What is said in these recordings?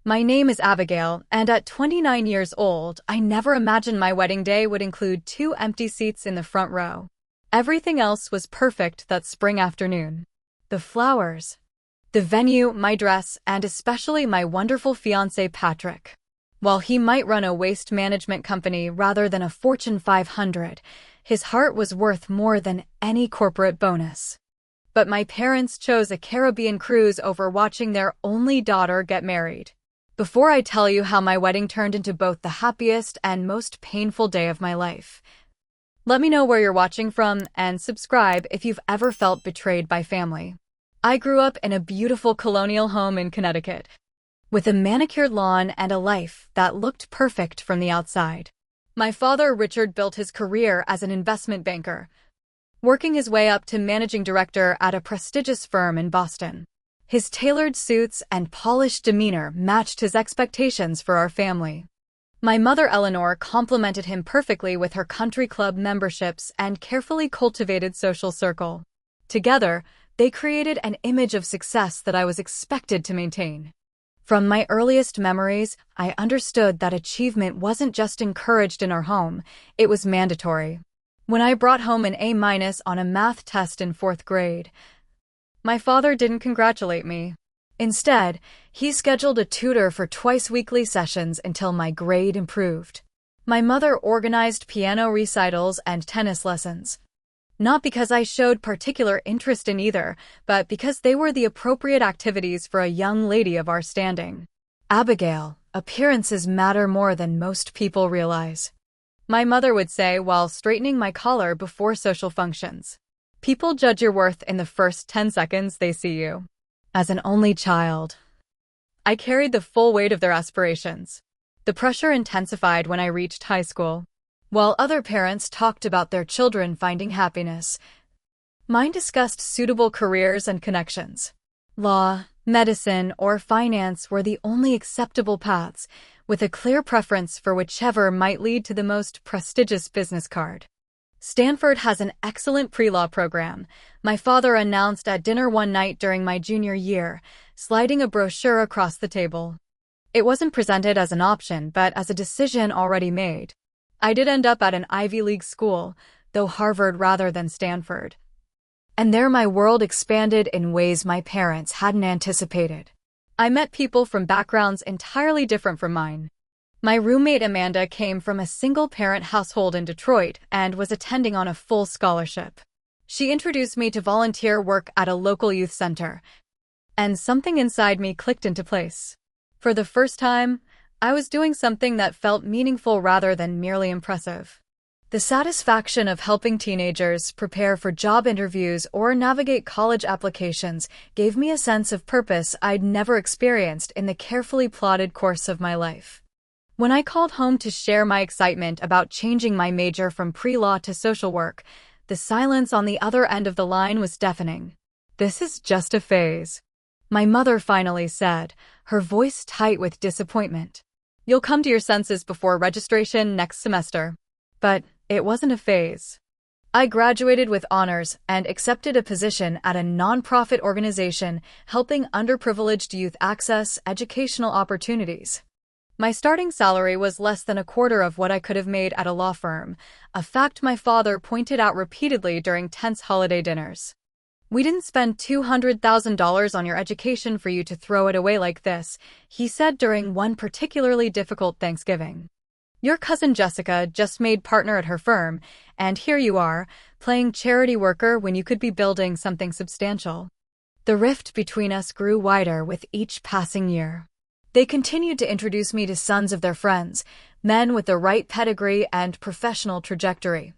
My name is Abigail, and at 29 years old, I never imagined my wedding day would include 2 empty seats in the front row. Everything else was perfect that spring afternoon. The flowers, the venue, my dress, and especially my wonderful fiancé Patrick. While he might run a waste management company rather than a Fortune 500, his heart was worth more than any corporate bonus. But my parents chose a Caribbean cruise over watching their only daughter get married. Before I tell you how my wedding turned into both the happiest and most painful day of my life, let me know where you're watching from and subscribe if you've ever felt betrayed by family. I grew up in a beautiful colonial home in Connecticut, with a manicured lawn and a life that looked perfect from the outside. My father, Richard, built his career as an investment banker, working his way up to managing director at a prestigious firm in Boston. His tailored suits and polished demeanor matched his expectations for our family. My mother, Eleanor, complemented him perfectly with her country club memberships and carefully cultivated social circle. Together, they created an image of success that I was expected to maintain. From my earliest memories, I understood that achievement wasn't just encouraged in our home, it was mandatory. When I brought home an A- on a math test in 4th grade, my father didn't congratulate me. Instead, he scheduled a tutor for twice-weekly sessions until my grade improved. My mother organized piano recitals and tennis lessons. Not because I showed particular interest in either, but because they were the appropriate activities for a young lady of our standing. Abigail, appearances matter more than most people realize, my mother would say while straightening my collar before social functions. People judge your worth in the first 10 seconds they see you. As an only child, I carried the full weight of their aspirations. The pressure intensified when I reached high school. While other parents talked about their children finding happiness, mine discussed suitable careers and connections. Law, medicine, or finance were the only acceptable paths, with a clear preference for whichever might lead to the most prestigious business card. Stanford has an excellent pre-law program, my father announced at dinner one night during my junior year, sliding a brochure across the table. It wasn't presented as an option, but as a decision already made. I did end up at an Ivy League school, though Harvard rather than Stanford. And there my world expanded in ways my parents hadn't anticipated. I met people from backgrounds entirely different from mine. My roommate Amanda came from a single-parent household in Detroit and was attending on a full scholarship. She introduced me to volunteer work at a local youth center, and something inside me clicked into place. For the first time, I was doing something that felt meaningful rather than merely impressive. The satisfaction of helping teenagers prepare for job interviews or navigate college applications gave me a sense of purpose I'd never experienced in the carefully plotted course of my life. When I called home to share my excitement about changing my major from pre-law to social work, the silence on the other end of the line was deafening. "This is just a phase," my mother finally said, her voice tight with disappointment. "You'll come to your senses before registration next semester." But it wasn't a phase. I graduated with honors and accepted a position at a nonprofit organization helping underprivileged youth access educational opportunities. My starting salary was less than a quarter of what I could have made at a law firm, a fact my father pointed out repeatedly during tense holiday dinners. "We didn't spend $200,000 on your education for you to throw it away like this," he said during one particularly difficult Thanksgiving. "Your cousin Jessica just made partner at her firm, and here you are, playing charity worker when you could be building something substantial." The rift between us grew wider with each passing year. They continued to introduce me to sons of their friends, men with the right pedigree and professional trajectory.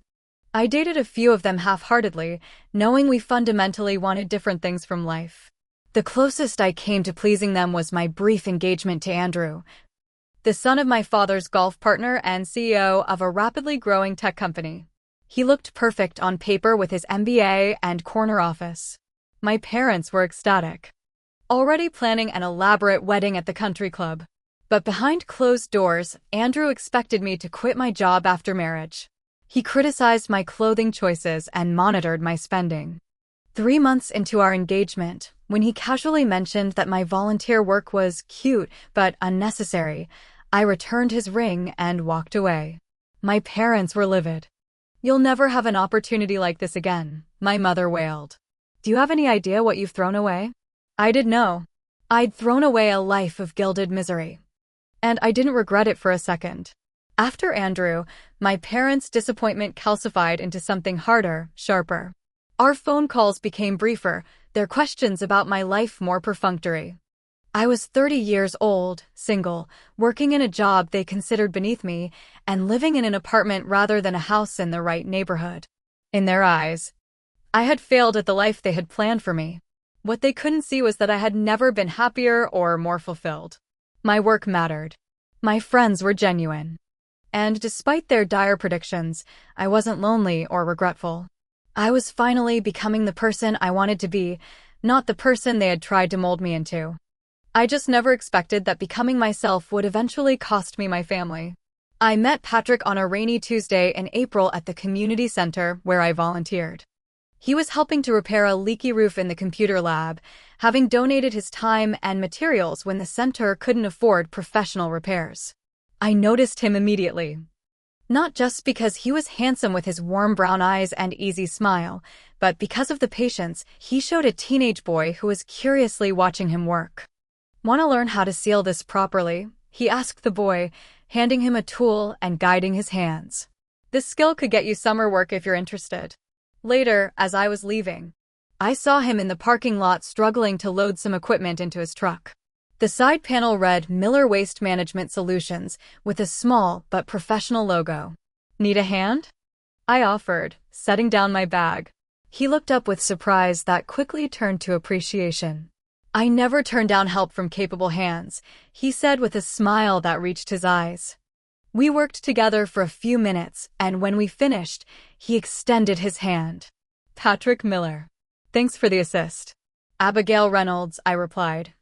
I dated a few of them half-heartedly, knowing we fundamentally wanted different things from life. The closest I came to pleasing them was my brief engagement to Andrew, the son of my father's golf partner and CEO of a rapidly growing tech company. He looked perfect on paper with his MBA and corner office. My parents were ecstatic, already planning an elaborate wedding at the country club. But behind closed doors, Andrew expected me to quit my job after marriage. He criticized my clothing choices and monitored my spending. 3 months into our engagement, When he casually mentioned that my volunteer work was cute but unnecessary, I returned his ring and walked away. My parents were livid. "You'll never have an opportunity like this again," my mother wailed. "Do you have any idea what you've thrown away?" I did know. I'd thrown away a life of gilded misery. And I didn't regret it for a second. After Andrew, my parents' disappointment calcified into something harder, sharper. Our phone calls became briefer, their questions about my life more perfunctory. I was 30 years old, single, working in a job they considered beneath me, and living in an apartment rather than a house in the right neighborhood. In their eyes, I had failed at the life they had planned for me. What they couldn't see was that I had never been happier or more fulfilled. My work mattered. My friends were genuine. And despite their dire predictions, I wasn't lonely or regretful. I was finally becoming the person I wanted to be, not the person they had tried to mold me into. I just never expected that becoming myself would eventually cost me my family. I met Patrick on a rainy Tuesday in April at the community center where I volunteered. He was helping to repair a leaky roof in the computer lab, having donated his time and materials when the center couldn't afford professional repairs. I noticed him immediately. Not just because he was handsome with his warm brown eyes and easy smile, but because of the patience he showed a teenage boy who was curiously watching him work. "Want to learn how to seal this properly?" he asked the boy, handing him a tool and guiding his hands. "This skill could get you summer work if you're interested." Later, as I was leaving, I saw him in the parking lot struggling to load some equipment into his truck. The side panel read Miller Waste Management Solutions with a small but professional logo. "Need a hand?" I offered, setting down my bag. He looked up with surprise that quickly turned to appreciation. "I never turn down help from capable hands," he said with a smile that reached his eyes. We worked together for a few minutes, and when we finished, he extended his hand. "Patrick Miller. Thanks for the assist." "Abigail Reynolds," I replied,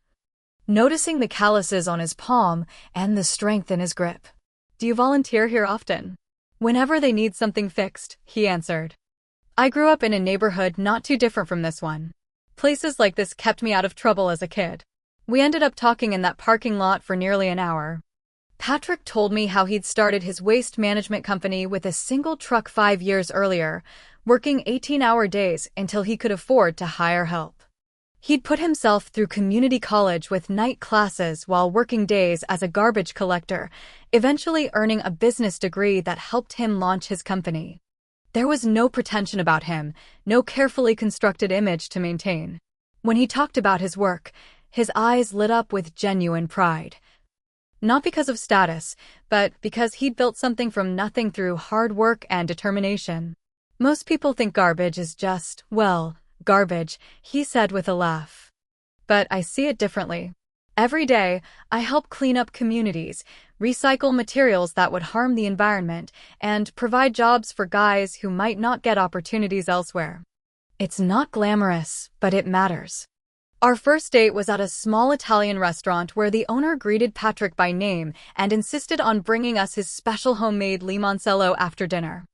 noticing the calluses on his palm and the strength in his grip. "Do you volunteer here often?" "Whenever they need something fixed," he answered. I grew up in a neighborhood not too different from this one. Places like this kept me out of trouble as a kid. We ended up talking in that parking lot for nearly an hour. Patrick told me how he'd started his waste management company with a single truck 5 years earlier, working 18-hour days until he could afford to hire help. He'd put himself through community college with night classes while working days as a garbage collector, eventually earning a business degree that helped him launch his company. There was no pretension about him, no carefully constructed image to maintain. When he talked about his work, his eyes lit up with genuine pride. Not because of status, but because he'd built something from nothing through hard work and determination. "Most people think garbage is just, well, garbage," he said with a laugh. "But I see it differently. Every day, I help clean up communities, recycle materials that would harm the environment, and provide jobs for guys who might not get opportunities elsewhere. It's not glamorous, but it matters." Our first date was at a small Italian restaurant where the owner greeted Patrick by name and insisted on bringing us his special homemade limoncello after dinner.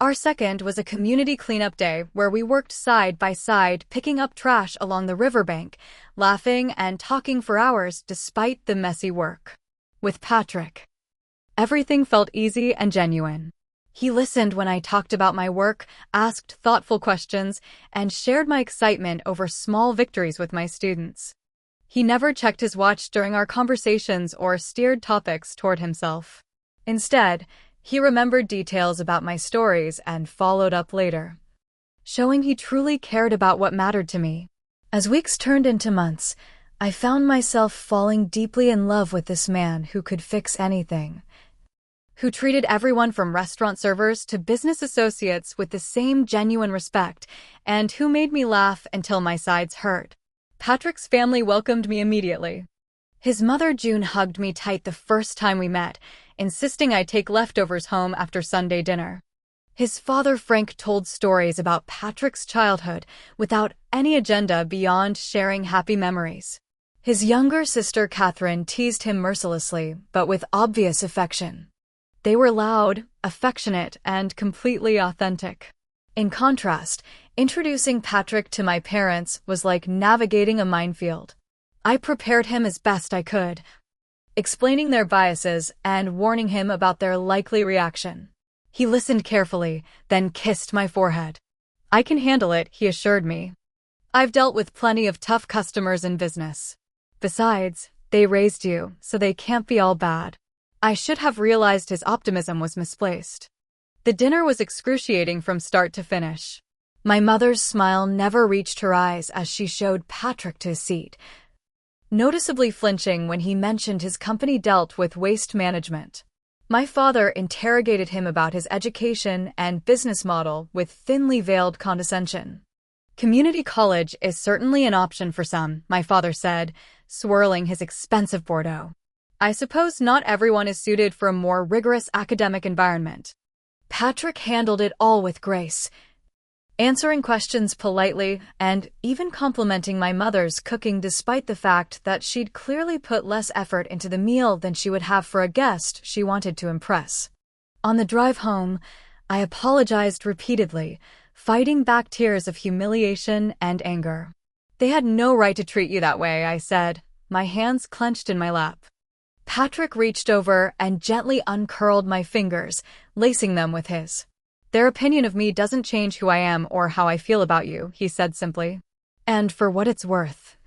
Our second was a community cleanup day where we worked side by side picking up trash along the riverbank, laughing and talking for hours despite the messy work. With Patrick, everything felt easy and genuine. He listened when I talked about my work, asked thoughtful questions, and shared my excitement over small victories with my students. He never checked his watch during our conversations or steered topics toward himself. Instead, he remembered details about my stories and followed up later, showing he truly cared about what mattered to me. As weeks turned into months, I found myself falling deeply in love with this man who could fix anything, who treated everyone from restaurant servers to business associates with the same genuine respect, and who made me laugh until my sides hurt. Patrick's family welcomed me immediately. His mother June hugged me tight the first time we met, insisting I take leftovers home after Sunday dinner. His father Frank told stories about Patrick's childhood without any agenda beyond sharing happy memories. His younger sister Catherine teased him mercilessly, but with obvious affection. They were loud, affectionate, and completely authentic. In contrast, introducing Patrick to my parents was like navigating a minefield. I prepared him as best I could, explaining their biases and warning him about their likely reaction. He listened carefully, then kissed my forehead. "I can handle it," he assured me. "I've dealt with plenty of tough customers in business. Besides, they raised you, so they can't be all bad." I should have realized his optimism was misplaced. The dinner was excruciating from start to finish. My mother's smile never reached her eyes as she showed Patrick to his seat, noticeably flinching when he mentioned his company dealt with waste management. My father interrogated him about his education and business model with thinly veiled condescension. "Community college is certainly an option for some," my father said, swirling his expensive Bordeaux. "I suppose not everyone is suited for a more rigorous academic environment." Patrick handled it all with grace, answering questions politely and even complimenting my mother's cooking despite the fact that she'd clearly put less effort into the meal than she would have for a guest she wanted to impress. On the drive home, I apologized repeatedly, fighting back tears of humiliation and anger. "They had no right to treat you that way," I said, my hands clenched in my lap. Patrick reached over and gently uncurled my fingers, lacing them with his. "Their opinion of me doesn't change who I am or how I feel about you," he said simply. "And for what it's worth,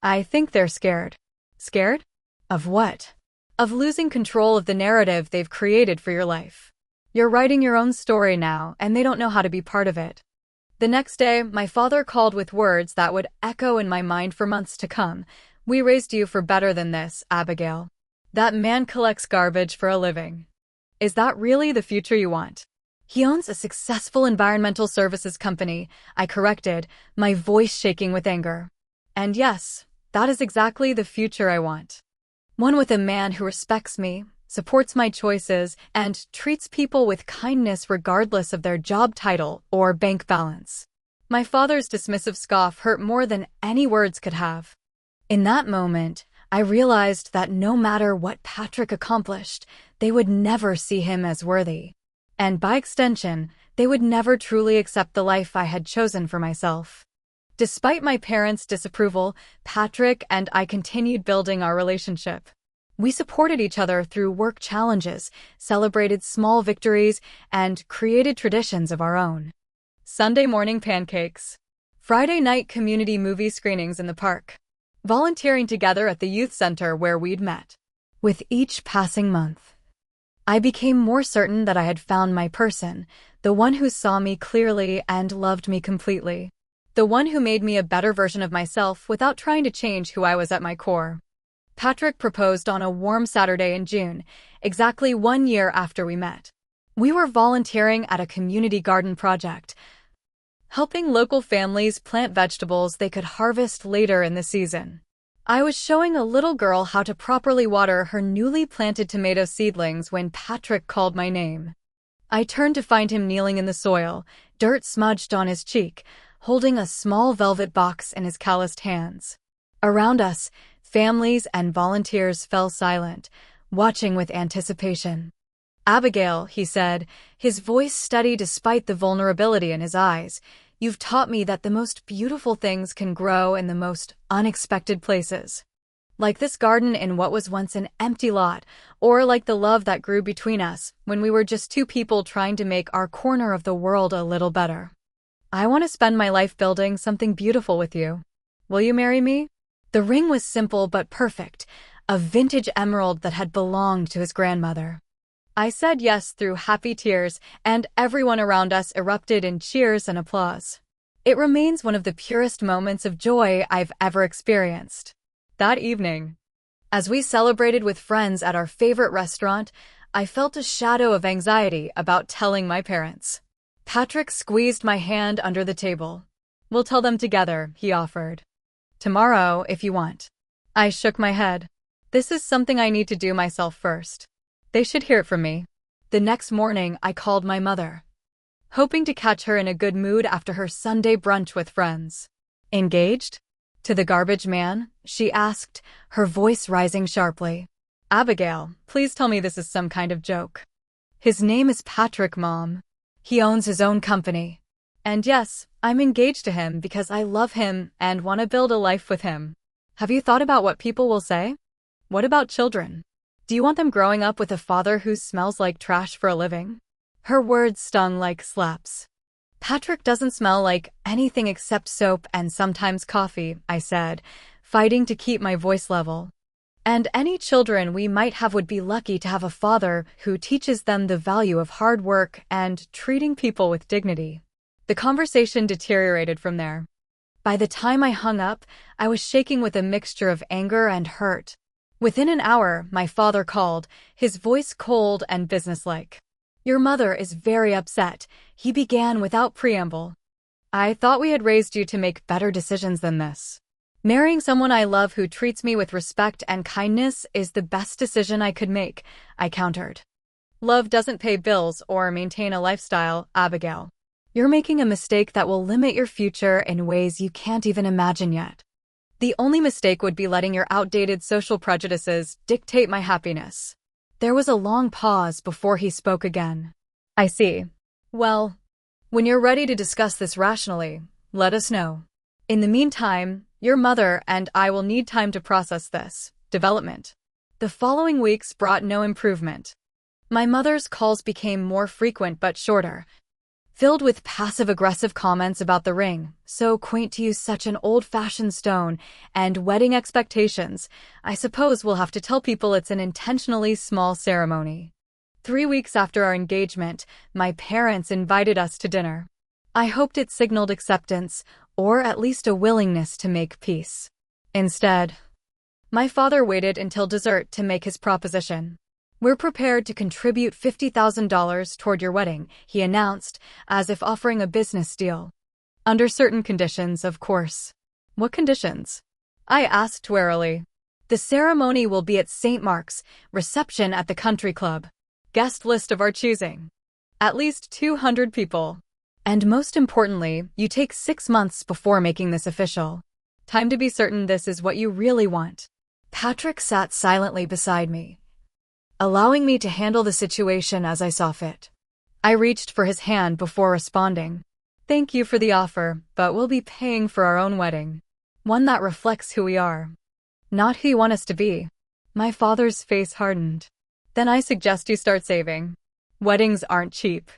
I think they're scared." "Scared? Of what?" "Of losing control of the narrative they've created for your life. You're writing your own story now, and they don't know how to be part of it." The next day, my father called with words that would echo in my mind for months to come. "We raised you for better than this, Abigail. That man collects garbage for a living. Is that really the future you want?" "He owns a successful environmental services company," I corrected, my voice shaking with anger. "And yes, that is exactly the future I want. One with a man who respects me, supports my choices, and treats people with kindness regardless of their job title or bank balance." My father's dismissive scoff hurt more than any words could have. In that moment, I realized that no matter what Patrick accomplished, they would never see him as worthy. And by extension, they would never truly accept the life I had chosen for myself. Despite my parents' disapproval, Patrick and I continued building our relationship. We supported each other through work challenges, celebrated small victories, and created traditions of our own. Sunday morning pancakes. Friday night community movie screenings in the park. Volunteering together at the youth center where we'd met. With each passing month, I became more certain that I had found my person, the one who saw me clearly and loved me completely. The one who made me a better version of myself without trying to change who I was at my core. Patrick proposed on a warm Saturday in June, exactly 1 year after we met. We were volunteering at a community garden project, helping local families plant vegetables they could harvest later in the season. I was showing a little girl how to properly water her newly planted tomato seedlings when Patrick called my name. I turned to find him kneeling in the soil, dirt smudged on his cheek, holding a small velvet box in his calloused hands. Around us, families and volunteers fell silent, watching with anticipation. "Abigail," he said, his voice steady despite the vulnerability in his eyes, "you've taught me that the most beautiful things can grow in the most unexpected places. Like this garden in what was once an empty lot, or like the love that grew between us when we were just two people trying to make our corner of the world a little better. I want to spend my life building something beautiful with you. Will you marry me?" The ring was simple but perfect, a vintage emerald that had belonged to his grandmother. I said yes through happy tears, and everyone around us erupted in cheers and applause. It remains one of the purest moments of joy I've ever experienced. That evening, as we celebrated with friends at our favorite restaurant, I felt a shadow of anxiety about telling my parents. Patrick squeezed my hand under the table. "We'll tell them together," he offered. "Tomorrow, if you want." I shook my head. "This is something I need to do myself first. They should hear it from me." The next morning, I called my mother, hoping to catch her in a good mood after her Sunday brunch with friends. "Engaged? To the garbage man?" she asked, her voice rising sharply. "Abigail, please tell me this is some kind of joke." "His name is Patrick, Mom. He owns his own company. And yes, I'm engaged to him because I love him and want to build a life with him. Have you thought about what people will say? What about children? Do you want them growing up with a father who smells like trash for a living? Her words stung like slaps. Patrick doesn't smell like anything except soap and sometimes coffee, I said, fighting to keep my voice level. And any children we might have would be lucky to have a father who teaches them the value of hard work and treating people with dignity. The conversation deteriorated from there. By the time I hung up, I was shaking with a mixture of anger and hurt. Within an hour, my father called, his voice cold and businesslike. "Your mother is very upset," he began without preamble. "I thought we had raised you to make better decisions than this. Marrying someone I love who treats me with respect and kindness is the best decision I could make," I countered. "Love doesn't pay bills or maintain a lifestyle, Abigail. You're making a mistake that will limit your future in ways you can't even imagine yet. The only mistake would be letting your outdated social prejudices dictate my happiness." There was a long pause before he spoke again. "I see. Well, when you're ready to discuss this rationally, let us know. In the meantime, your mother and I will need time to process this development." The following weeks brought no improvement. My mother's calls became more frequent but shorter, filled with passive-aggressive comments about the ring, so quaint to use such an old-fashioned stone, and wedding expectations. I suppose we'll have to tell people it's an intentionally small ceremony. 3 weeks after our engagement, my parents invited us to dinner. I hoped it signaled acceptance, or at least a willingness to make peace. Instead, my father waited until dessert to make his proposition. "We're prepared to contribute $50,000 toward your wedding," he announced, as if offering a business deal. "Under certain conditions, of course." "What conditions?" I asked warily. "The ceremony will be at St. Mark's, reception at the country club. Guest list of our choosing. At least 200 people. And most importantly, you take 6 months before making this official. Time to be certain this is what you really want." Patrick sat silently beside me, allowing me to handle the situation as I saw fit. I reached for his hand before responding. "Thank you for the offer, but we'll be paying for our own wedding. One that reflects who we are, not who you want us to be." My father's face hardened. "Then I suggest you start saving. Weddings aren't cheap.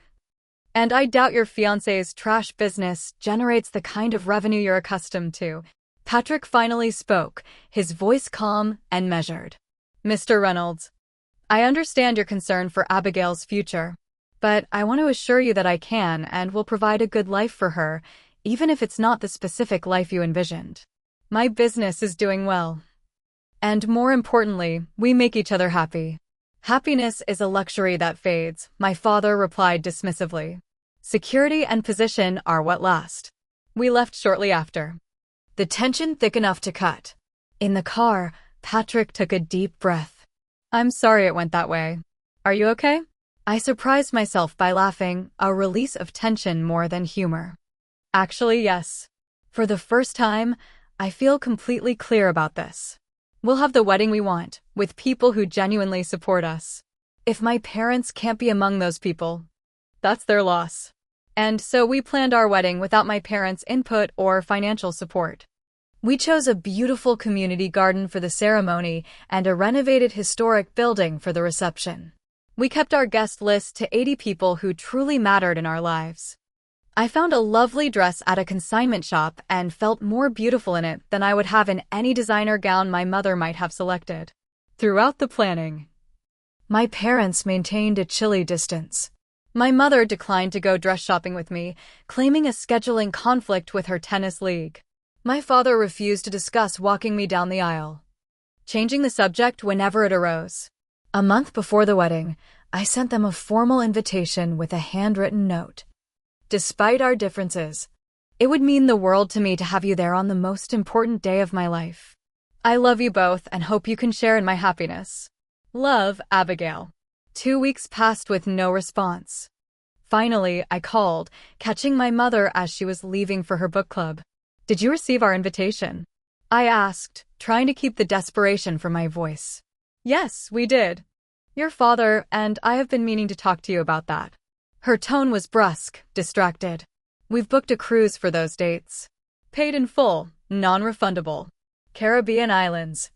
And I doubt your fiancé's trash business generates the kind of revenue you're accustomed to." Patrick finally spoke, his voice calm and measured. "Mr. Reynolds, I understand your concern for Abigail's future, but I want to assure you that I can and will provide a good life for her, even if it's not the specific life you envisioned. My business is doing well. And more importantly, we make each other happy." "Happiness is a luxury that fades," my father replied dismissively. "Security and position are what last." We left shortly after, the tension thick enough to cut. In the car, Patrick took a deep breath. "I'm sorry it went that way. Are you okay?" I surprised myself by laughing, a release of tension more than humor. "Actually, yes. For the first time, I feel completely clear about this. We'll have the wedding we want, with people who genuinely support us. If my parents can't be among those people, that's their loss. And so we planned our wedding without my parents' input or financial support. We chose a beautiful community garden for the ceremony and a renovated historic building for the reception. We kept our guest list to 80 people who truly mattered in our lives. I found a lovely dress at a consignment shop and felt more beautiful in it than I would have in any designer gown my mother might have selected. Throughout the planning, my parents maintained a chilly distance. My mother declined to go dress shopping with me, claiming a scheduling conflict with her tennis league. My father refused to discuss walking me down the aisle, changing the subject whenever it arose. A month before the wedding, I sent them a formal invitation with a handwritten note. "Despite our differences, it would mean the world to me to have you there on the most important day of my life. I love you both and hope you can share in my happiness. Love, Abigail." 2 weeks passed with no response. Finally, I called, catching my mother as she was leaving for her book club. "Did you receive our invitation?" I asked, trying to keep the desperation from my voice. "Yes, we did. Your father and I have been meaning to talk to you about that." Her tone was brusque, distracted. We've booked a cruise for those dates. Paid in full, non-refundable. Caribbean islands.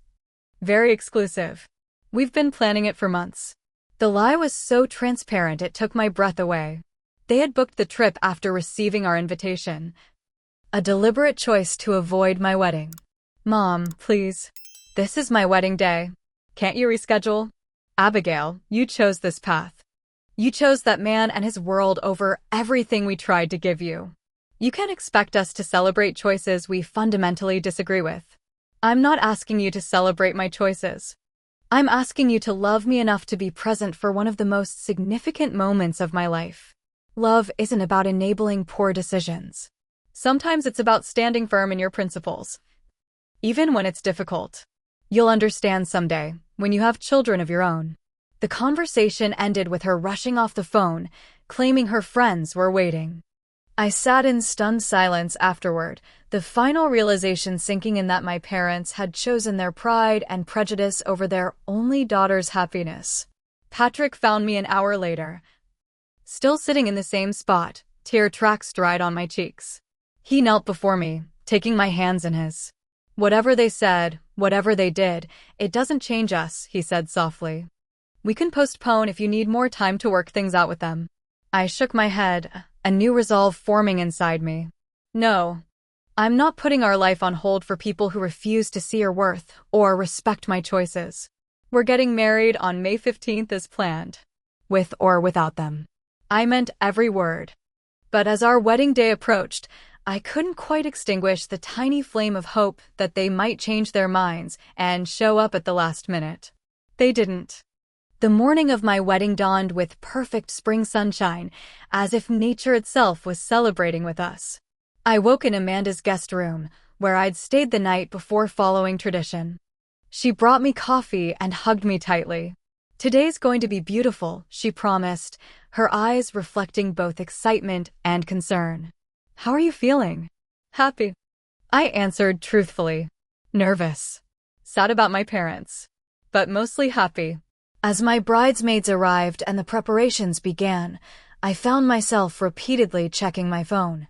Very exclusive. We've been planning it for months. The lie was so transparent it took my breath away. They had booked the trip after receiving our invitation. A deliberate choice to avoid my wedding. Mom, please. This is my wedding day. Can't you reschedule? Abigail, you chose this path. You chose that man and his world over everything we tried to give you. You can't expect us to celebrate choices we fundamentally disagree with. I'm not asking you to celebrate my choices. I'm asking you to love me enough to be present for one of the most significant moments of my life. Love isn't about enabling poor decisions. Sometimes it's about standing firm in your principles. Even when it's difficult. You'll understand someday, when you have children of your own. The conversation ended with her rushing off the phone, claiming her friends were waiting. I sat in stunned silence afterward, the final realization sinking in that my parents had chosen their pride and prejudice over their only daughter's happiness. Patrick found me an hour later, still sitting in the same spot, tear tracks dried on my cheeks. He knelt before me, taking my hands in his. Whatever they said, whatever they did, it doesn't change us, he said softly. We can postpone if you need more time to work things out with them. I shook my head, a new resolve forming inside me. No, I'm not putting our life on hold for people who refuse to see your worth or respect my choices. We're getting married on May 15th as planned. With or without them. I meant every word. But as our wedding day approached, I couldn't quite extinguish the tiny flame of hope that they might change their minds and show up at the last minute. They didn't. The morning of my wedding dawned with perfect spring sunshine, as if nature itself was celebrating with us. I woke in Amanda's guest room, where I'd stayed the night before following tradition. She brought me coffee and hugged me tightly. Today's going to be beautiful, she promised, her eyes reflecting both excitement and concern. How are you feeling? Happy. I answered truthfully. Nervous. Sad about my parents. But mostly happy. As my bridesmaids arrived and the preparations began, I found myself repeatedly checking my phone,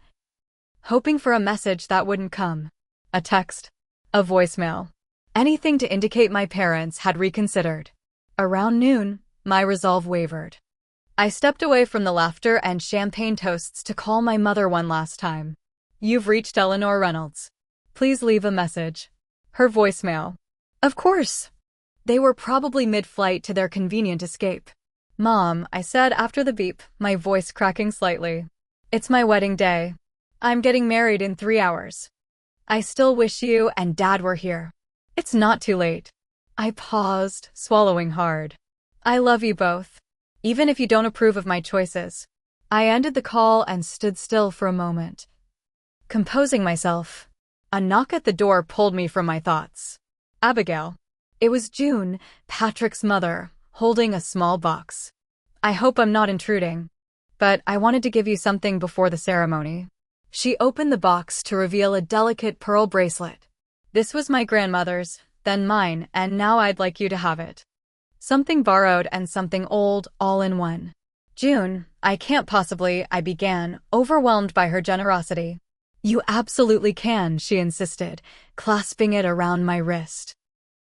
hoping for a message that wouldn't come. A text. A voicemail. Anything to indicate my parents had reconsidered. Around noon, my resolve wavered. I stepped away from the laughter and champagne toasts to call my mother one last time. You've reached Eleanor Reynolds. Please leave a message. Her voicemail. Of course. They were probably mid-flight to their convenient escape. Mom, I said after the beep, my voice cracking slightly. It's my wedding day. I'm getting married in 3 hours. I still wish you and Dad were here. It's not too late. I paused, swallowing hard. I love you both. Even if you don't approve of my choices. I ended the call and stood still for a moment. Composing myself. A knock at the door pulled me from my thoughts. Abigail. It was June, Patrick's mother, holding a small box. I hope I'm not intruding, but I wanted to give you something before the ceremony. She opened the box to reveal a delicate pearl bracelet. This was my grandmother's, then mine, and now I'd like you to have it. Something borrowed and something old, all in one. June, I can't possibly, I began, overwhelmed by her generosity. You absolutely can, she insisted, clasping it around my wrist.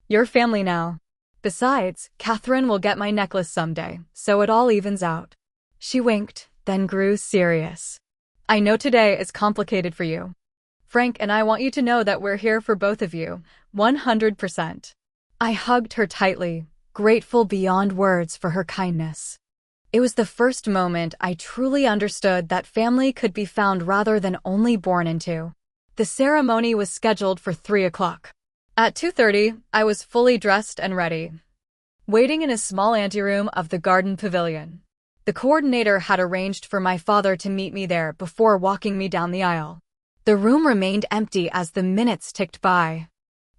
You're family now. Besides, Catherine will get my necklace someday, so it all evens out. She winked, then grew serious. I know today is complicated for you. Frank and I want you to know that we're here for both of you, 100%. I hugged her tightly, grateful beyond words for her kindness. It was the first moment I truly understood that family could be found rather than only born into. The ceremony was scheduled for 3 o'clock. At 2:30, I was fully dressed and ready, waiting in a small anteroom of the garden pavilion. The coordinator had arranged for my father to meet me there before walking me down the aisle. The room remained empty as the minutes ticked by.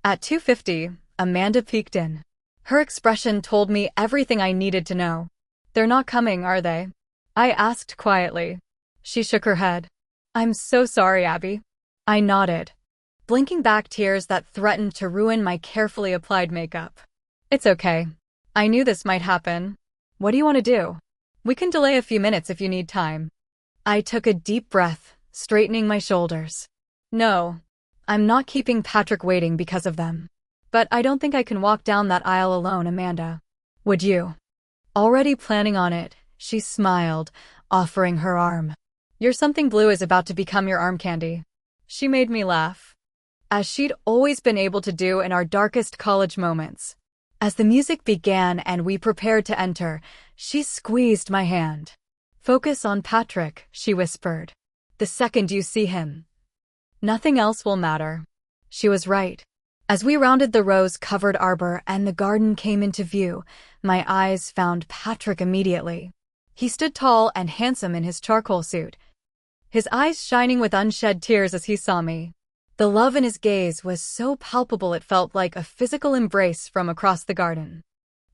At 2:50, Amanda peeked in. Her expression told me everything I needed to know. They're not coming, are they? I asked quietly. She shook her head. I'm so sorry, Abby. I nodded, blinking back tears that threatened to ruin my carefully applied makeup. It's okay. I knew this might happen. What do you want to do? We can delay a few minutes if you need time. I took a deep breath, straightening my shoulders. No, I'm not keeping Patrick waiting because of them. But I don't think I can walk down that aisle alone, Amanda. Would you? Already planning on it, she smiled, offering her arm. Your something blue is about to become your arm candy. She made me laugh, as she'd always been able to do in our darkest college moments. As the music began and we prepared to enter, she squeezed my hand. Focus on Patrick, she whispered. The second you see him, nothing else will matter. She was right. As we rounded the rose-covered arbor and the garden came into view, my eyes found Patrick immediately. He stood tall and handsome in his charcoal suit, his eyes shining with unshed tears as he saw me. The love in his gaze was so palpable it felt like a physical embrace from across the garden.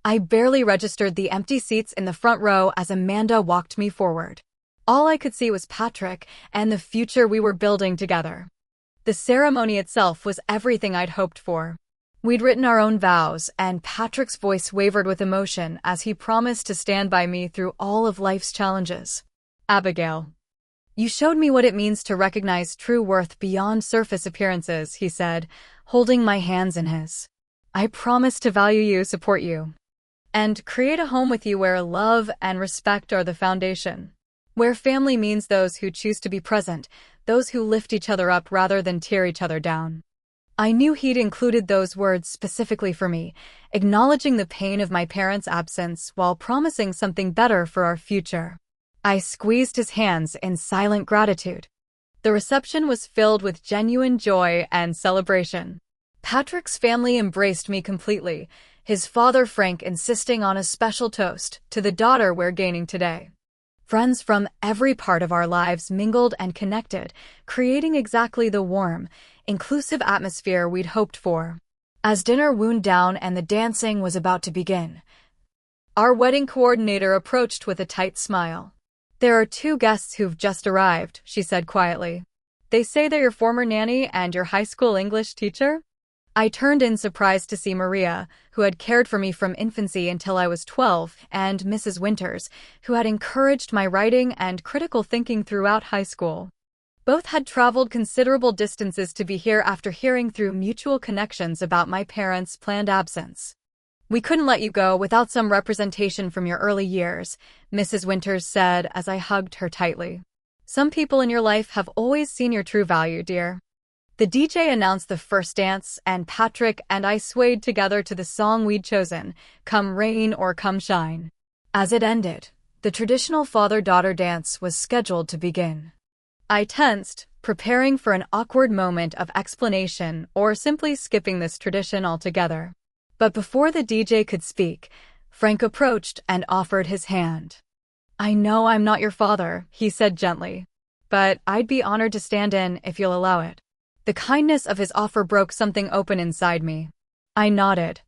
I barely registered the empty seats in the front row as Amanda walked me forward. All I could see was Patrick and the future we were building together. The ceremony itself was everything I'd hoped for. We'd written our own vows, and Patrick's voice wavered with emotion as he promised to stand by me through all of life's challenges. Abigail, you showed me what it means to recognize true worth beyond surface appearances, he said, holding my hands in his. I promise to value you, support you, and create a home with you where love and respect are the foundation. Where family means those who choose to be present, those who lift each other up rather than tear each other down. I knew he'd included those words specifically for me, acknowledging the pain of my parents' absence while promising something better for our future. I squeezed his hands in silent gratitude. The reception was filled with genuine joy and celebration. Patrick's family embraced me completely, his father Frank insisting on a special toast to the daughter we're gaining today. Friends from every part of our lives mingled and connected, creating exactly the warm, inclusive atmosphere we'd hoped for. As dinner wound down and the dancing was about to begin, our wedding coordinator approached with a tight smile. There are 2 guests who've just arrived, she said quietly. They say they're your former nanny and your high school English teacher? I turned in surprised to see Maria, who had cared for me from infancy until I was 12, and Mrs. Winters, who had encouraged my writing and critical thinking throughout high school. Both had traveled considerable distances to be here after hearing through mutual connections about my parents' planned absence. We couldn't let you go without some representation from your early years, Mrs. Winters said as I hugged her tightly. Some people in your life have always seen your true value, dear. The DJ announced the first dance, and Patrick and I swayed together to the song we'd chosen, Come Rain or Come Shine. As it ended, the traditional father-daughter dance was scheduled to begin. I tensed, preparing for an awkward moment of explanation or simply skipping this tradition altogether. But before the DJ could speak, Frank approached and offered his hand. I know I'm not your father, he said gently, but I'd be honored to stand in if you'll allow it. The kindness of his offer broke something open inside me. I nodded,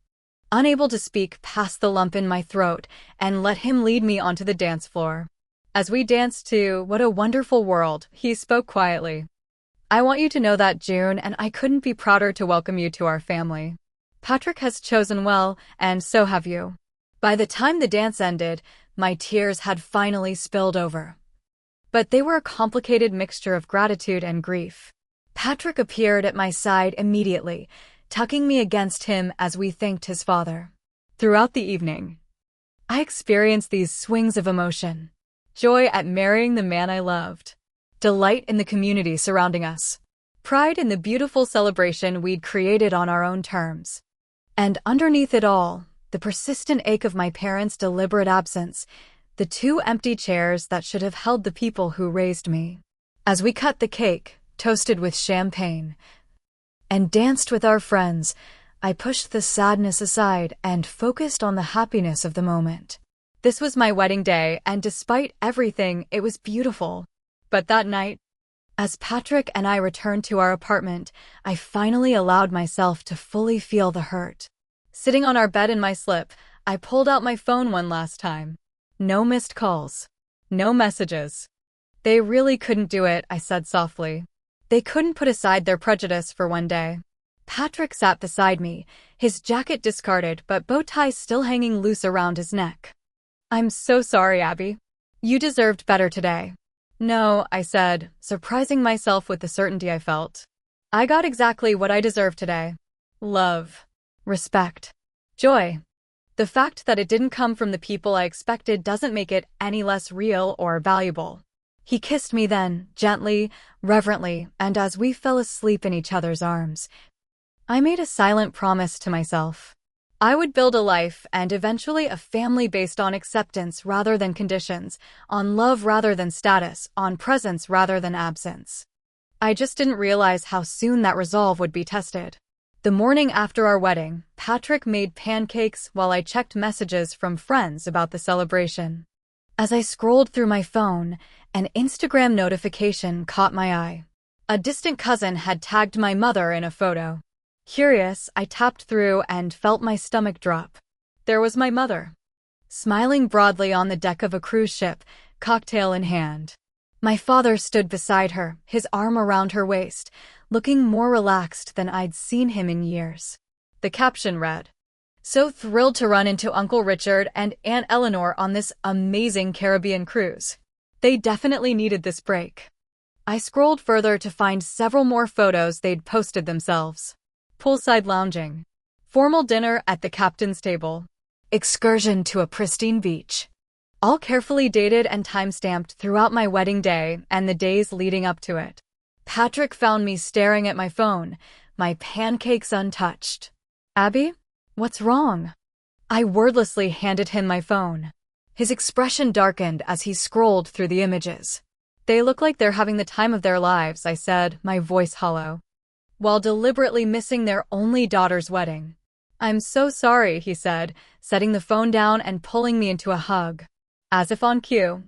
unable to speak past the lump in my throat, and let him lead me onto the dance floor. As we danced to What a Wonderful World, he spoke quietly. I want you to know that, June, and I couldn't be prouder to welcome you to our family. Patrick has chosen well, and so have you. By the time the dance ended, my tears had finally spilled over. But they were a complicated mixture of gratitude and grief. Patrick appeared at my side immediately, tucking me against him as we thanked his father. Throughout the evening, I experienced these swings of emotion. Joy at marrying the man I loved. Delight in the community surrounding us. Pride in the beautiful celebration we'd created on our own terms. And underneath it all, the persistent ache of my parents' deliberate absence, the 2 empty chairs that should have held the people who raised me. As we cut the cake, toasted with champagne, and danced with our friends, I pushed the sadness aside and focused on the happiness of the moment. This was my wedding day, and despite everything, it was beautiful. But that night, as Patrick and I returned to our apartment, I finally allowed myself to fully feel the hurt. Sitting on our bed in my slip, I pulled out my phone one last time. No missed calls. No messages. They really couldn't do it, I said softly. They couldn't put aside their prejudice for one day. Patrick sat beside me, his jacket discarded but bow tie still hanging loose around his neck. I'm so sorry, Abby. You deserved better today. No, I said, surprising myself with the certainty I felt. I got exactly what I deserved today. Love. Respect. Joy. The fact that it didn't come from the people I expected doesn't make it any less real or valuable. He kissed me then, gently, reverently, and as we fell asleep in each other's arms, I made a silent promise to myself. I would build a life and eventually a family based on acceptance rather than conditions, on love rather than status, on presence rather than absence. I just didn't realize how soon that resolve would be tested. The morning after our wedding, Patrick made pancakes while I checked messages from friends about the celebration. As I scrolled through my phone, an Instagram notification caught my eye. A distant cousin had tagged my mother in a photo. Curious, I tapped through and felt my stomach drop. There was my mother, smiling broadly on the deck of a cruise ship, cocktail in hand. My father stood beside her, his arm around her waist, looking more relaxed than I'd seen him in years. The caption read, "So thrilled to run into Uncle Richard and Aunt Eleanor on this amazing Caribbean cruise. They definitely needed this break." I scrolled further to find several more photos they'd posted themselves. Poolside lounging, formal dinner at the captain's table, excursion to a pristine beach. All carefully dated and time-stamped throughout my wedding day and the days leading up to it. Patrick found me staring at my phone, my pancakes untouched. "Abby, what's wrong?" I wordlessly handed him my phone. His expression darkened as he scrolled through the images. "They look like they're having the time of their lives," I said, my voice hollow, while deliberately missing their only daughter's wedding. "I'm so sorry," he said, setting the phone down and pulling me into a hug. As if on cue,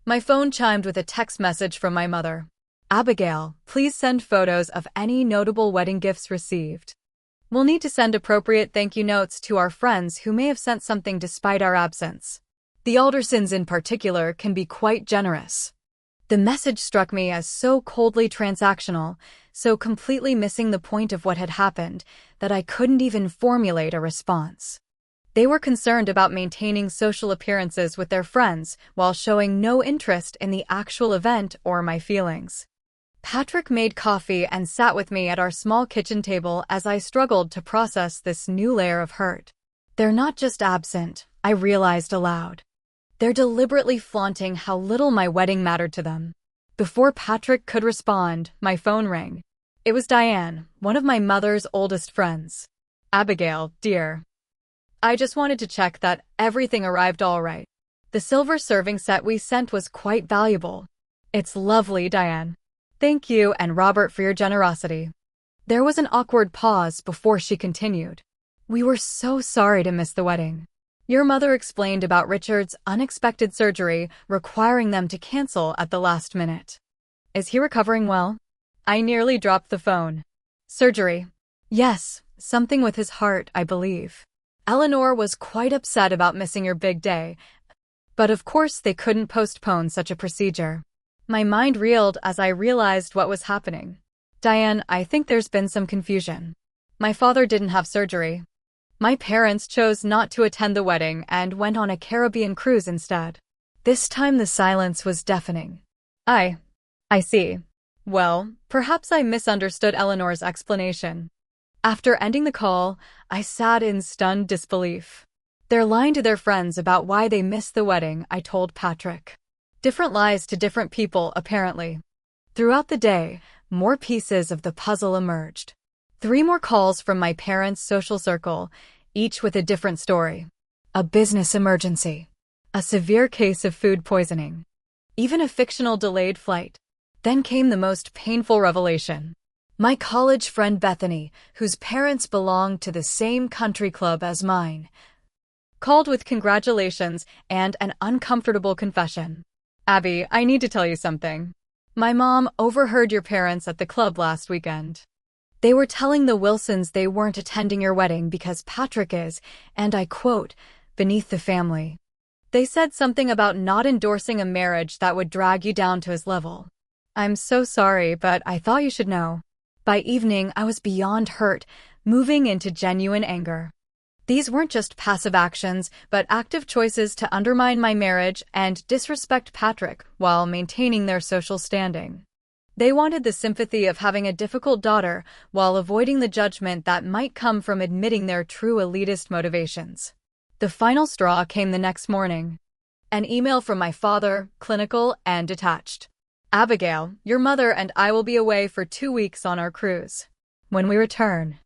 my phone chimed with a text message from my mother. "Abigail, please send photos of any notable wedding gifts received. We'll need to send appropriate thank you notes to our friends who may have sent something despite our absence. The Aldersons in particular can be quite generous." The message struck me as so coldly transactional, so completely missing the point of what had happened, that I couldn't even formulate a response. They were concerned about maintaining social appearances with their friends while showing no interest in the actual event or my feelings. Patrick made coffee and sat with me at our small kitchen table as I struggled to process this new layer of hurt. They're not just absent, I realized aloud. They're deliberately flaunting how little my wedding mattered to them. Before Patrick could respond, my phone rang. It was Diane, one of my mother's oldest friends. "Abigail, dear. I just wanted to check that everything arrived all right. The silver serving set we sent was quite valuable." "It's lovely, Diane. Thank you and Robert for your generosity." There was an awkward pause before she continued. "We were so sorry to miss the wedding. Your mother explained about Richard's unexpected surgery requiring them to cancel at the last minute. Is he recovering well?" I nearly dropped the phone. "Surgery? Yes, something with his heart, I believe. Eleanor was quite upset about missing your big day, but of course they couldn't postpone such a procedure." My mind reeled as I realized what was happening. "Diane, I think there's been some confusion. My father didn't have surgery. My parents chose not to attend the wedding and went on a Caribbean cruise instead." This time the silence was deafening. I see. Well, perhaps I misunderstood Eleanor's explanation." After ending the call, I sat in stunned disbelief. "They're lying to their friends about why they missed the wedding," I told Patrick. Different lies to different people, apparently. Throughout the day, more pieces of the puzzle emerged. 3 more calls from my parents' social circle, each with a different story. A business emergency. A severe case of food poisoning. Even a fictional delayed flight. Then came the most painful revelation. My college friend Bethany, whose parents belonged to the same country club as mine, called with congratulations and an uncomfortable confession. "Abby, I need to tell you something. My mom overheard your parents at the club last weekend. They were telling the Wilsons they weren't attending your wedding because Patrick is, and I quote, beneath the family. They said something about not endorsing a marriage that would drag you down to his level. I'm so sorry, but I thought you should know." By evening, I was beyond hurt, moving into genuine anger. These weren't just passive actions, but active choices to undermine my marriage and disrespect Patrick while maintaining their social standing. They wanted the sympathy of having a difficult daughter while avoiding the judgment that might come from admitting their true elitist motivations. The final straw came the next morning. An email from my father, clinical and detached. Abigail, your mother and I will be away for 2 weeks on our cruise. When we return,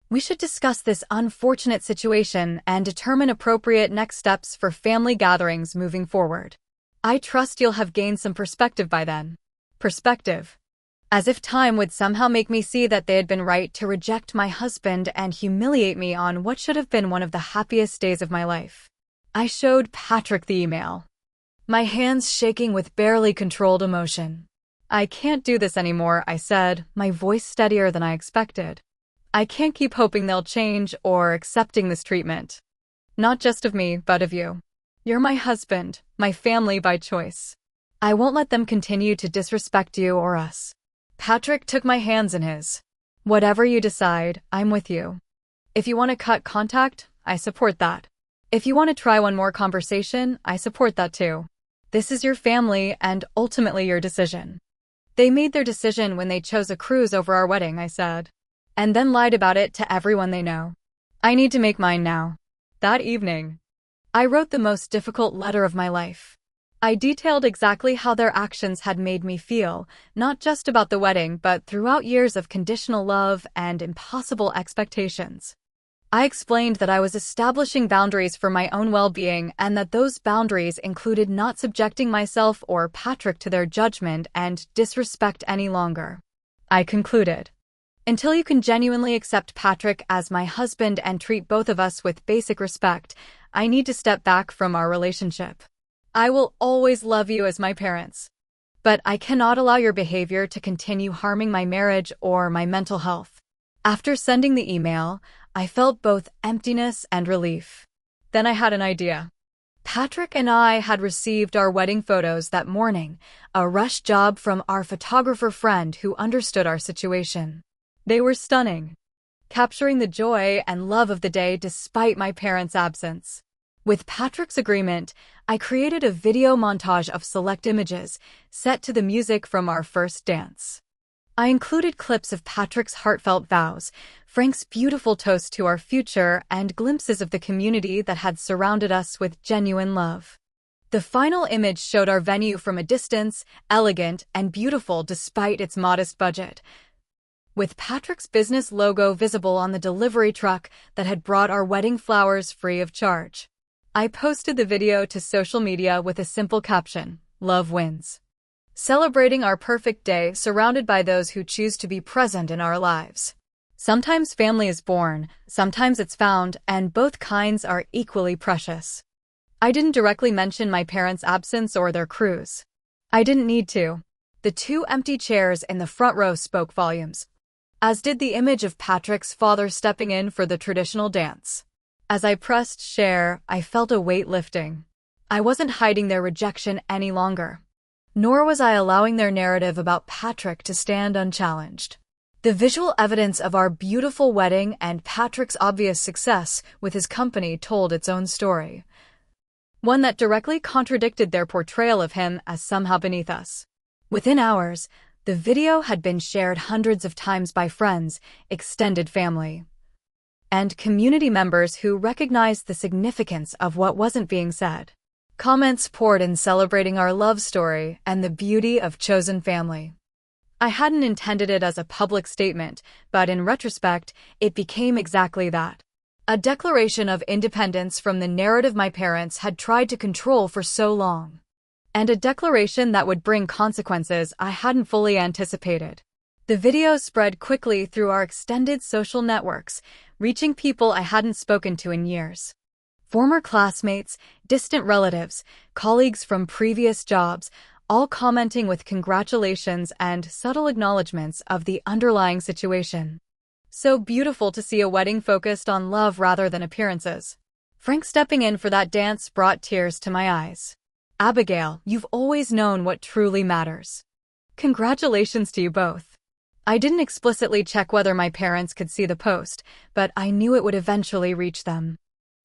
we should discuss this unfortunate situation and determine appropriate next steps for family gatherings moving forward. I trust you'll have gained some perspective by then. Perspective. As if time would somehow make me see that they had been right to reject my husband and humiliate me on what should have been one of the happiest days of my life. I showed Patrick the email, my hands shaking with barely controlled emotion. I can't do this anymore, I said, my voice steadier than I expected. I can't keep hoping they'll change or accepting this treatment. Not just of me, but of you. You're my husband, my family by choice. I won't let them continue to disrespect you or us. Patrick took my hands in his. Whatever you decide, I'm with you. If you want to cut contact, I support that. If you want to try one more conversation, I support that too. This is your family and ultimately your decision. They made their decision when they chose a cruise over our wedding, I said, and then lied about it to everyone they know. I need to make mine now. That evening, I wrote the most difficult letter of my life. I detailed exactly how their actions had made me feel, not just about the wedding, but throughout years of conditional love and impossible expectations. I explained that I was establishing boundaries for my own well-being and that those boundaries included not subjecting myself or Patrick to their judgment and disrespect any longer. I concluded, until you can genuinely accept Patrick as my husband and treat both of us with basic respect, I need to step back from our relationship. I will always love you as my parents, but I cannot allow your behavior to continue harming my marriage or my mental health. After sending the email, I felt both emptiness and relief. Then I had an idea. Patrick and I had received our wedding photos that morning, a rush job from our photographer friend who understood our situation. They were stunning, capturing the joy and love of the day despite my parents' absence. With Patrick's agreement, I created a video montage of select images set to the music from our first dance. I included clips of Patrick's heartfelt vows, Frank's beautiful toast to our future, and glimpses of the community that had surrounded us with genuine love. The final image showed our venue from a distance, elegant and beautiful despite its modest budget, with Patrick's business logo visible on the delivery truck that had brought our wedding flowers free of charge. I posted the video to social media with a simple caption, "Love wins." Celebrating our perfect day surrounded by those who choose to be present in our lives. Sometimes family is born, sometimes it's found, and both kinds are equally precious. I didn't directly mention my parents' absence or their cruise. I didn't need to. The 2 empty chairs in the front row spoke volumes, as did the image of Patrick's father stepping in for the traditional dance. As I pressed share, I felt a weight lifting. I wasn't hiding their rejection any longer, nor was I allowing their narrative about Patrick to stand unchallenged. The visual evidence of our beautiful wedding and Patrick's obvious success with his company told its own story, one that directly contradicted their portrayal of him as somehow beneath us. Within hours, the video had been shared hundreds of times by friends, extended family, and community members who recognized the significance of what wasn't being said. Comments poured in celebrating our love story and the beauty of chosen family. I hadn't intended it as a public statement, but in retrospect, it became exactly that. A declaration of independence from the narrative my parents had tried to control for so long. And a declaration that would bring consequences I hadn't fully anticipated. The video spread quickly through our extended social networks, reaching people I hadn't spoken to in years. Former classmates, distant relatives, colleagues from previous jobs, all commenting with congratulations and subtle acknowledgments of the underlying situation. So beautiful to see a wedding focused on love rather than appearances. Frank stepping in for that dance brought tears to my eyes. Abigail, you've always known what truly matters. Congratulations to you both. I didn't explicitly check whether my parents could see the post, but I knew it would eventually reach them.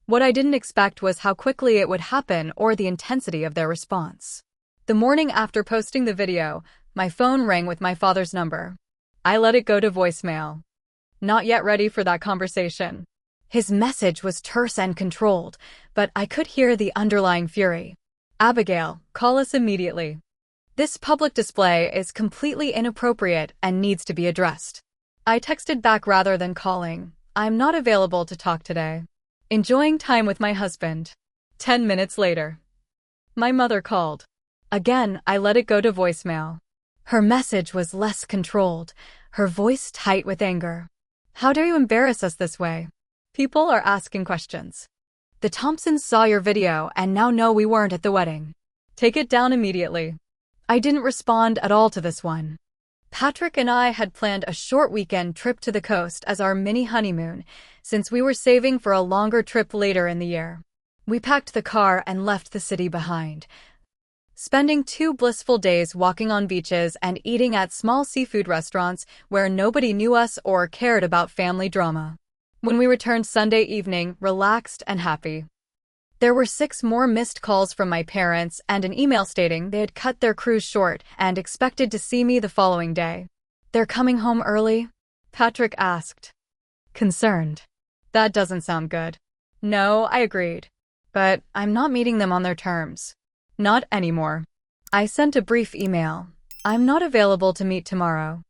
What I didn't expect was how quickly it would happen or the intensity of their response. The morning after posting the video, my phone rang with my father's number. I let it go to voicemail. Not yet ready for that conversation. His message was terse and controlled, but I could hear the underlying fury. Abigail, call us immediately. This public display is completely inappropriate and needs to be addressed. I texted back rather than calling. I'm not available to talk today. Enjoying time with my husband. 10 minutes later. My mother called. Again, I let it go to voicemail. Her message was less controlled, her voice tight with anger. How dare you embarrass us this way? People are asking questions. The Thompsons saw your video and now know we weren't at the wedding. Take it down immediately. I didn't respond at all to this one. Patrick and I had planned a short weekend trip to the coast as our mini honeymoon, since we were saving for a longer trip later in the year. We packed the car and left the city behind, spending 2 blissful days walking on beaches and eating at small seafood restaurants where nobody knew us or cared about family drama. When we returned Sunday evening, relaxed and happy. There were 6 more missed calls from my parents and an email stating they had cut their cruise short and expected to see me the following day. They're coming home early? Patrick asked. Concerned. That doesn't sound good. No, I agreed. But I'm not meeting them on their terms. Not anymore. I sent a brief email. I'm not available to meet tomorrow.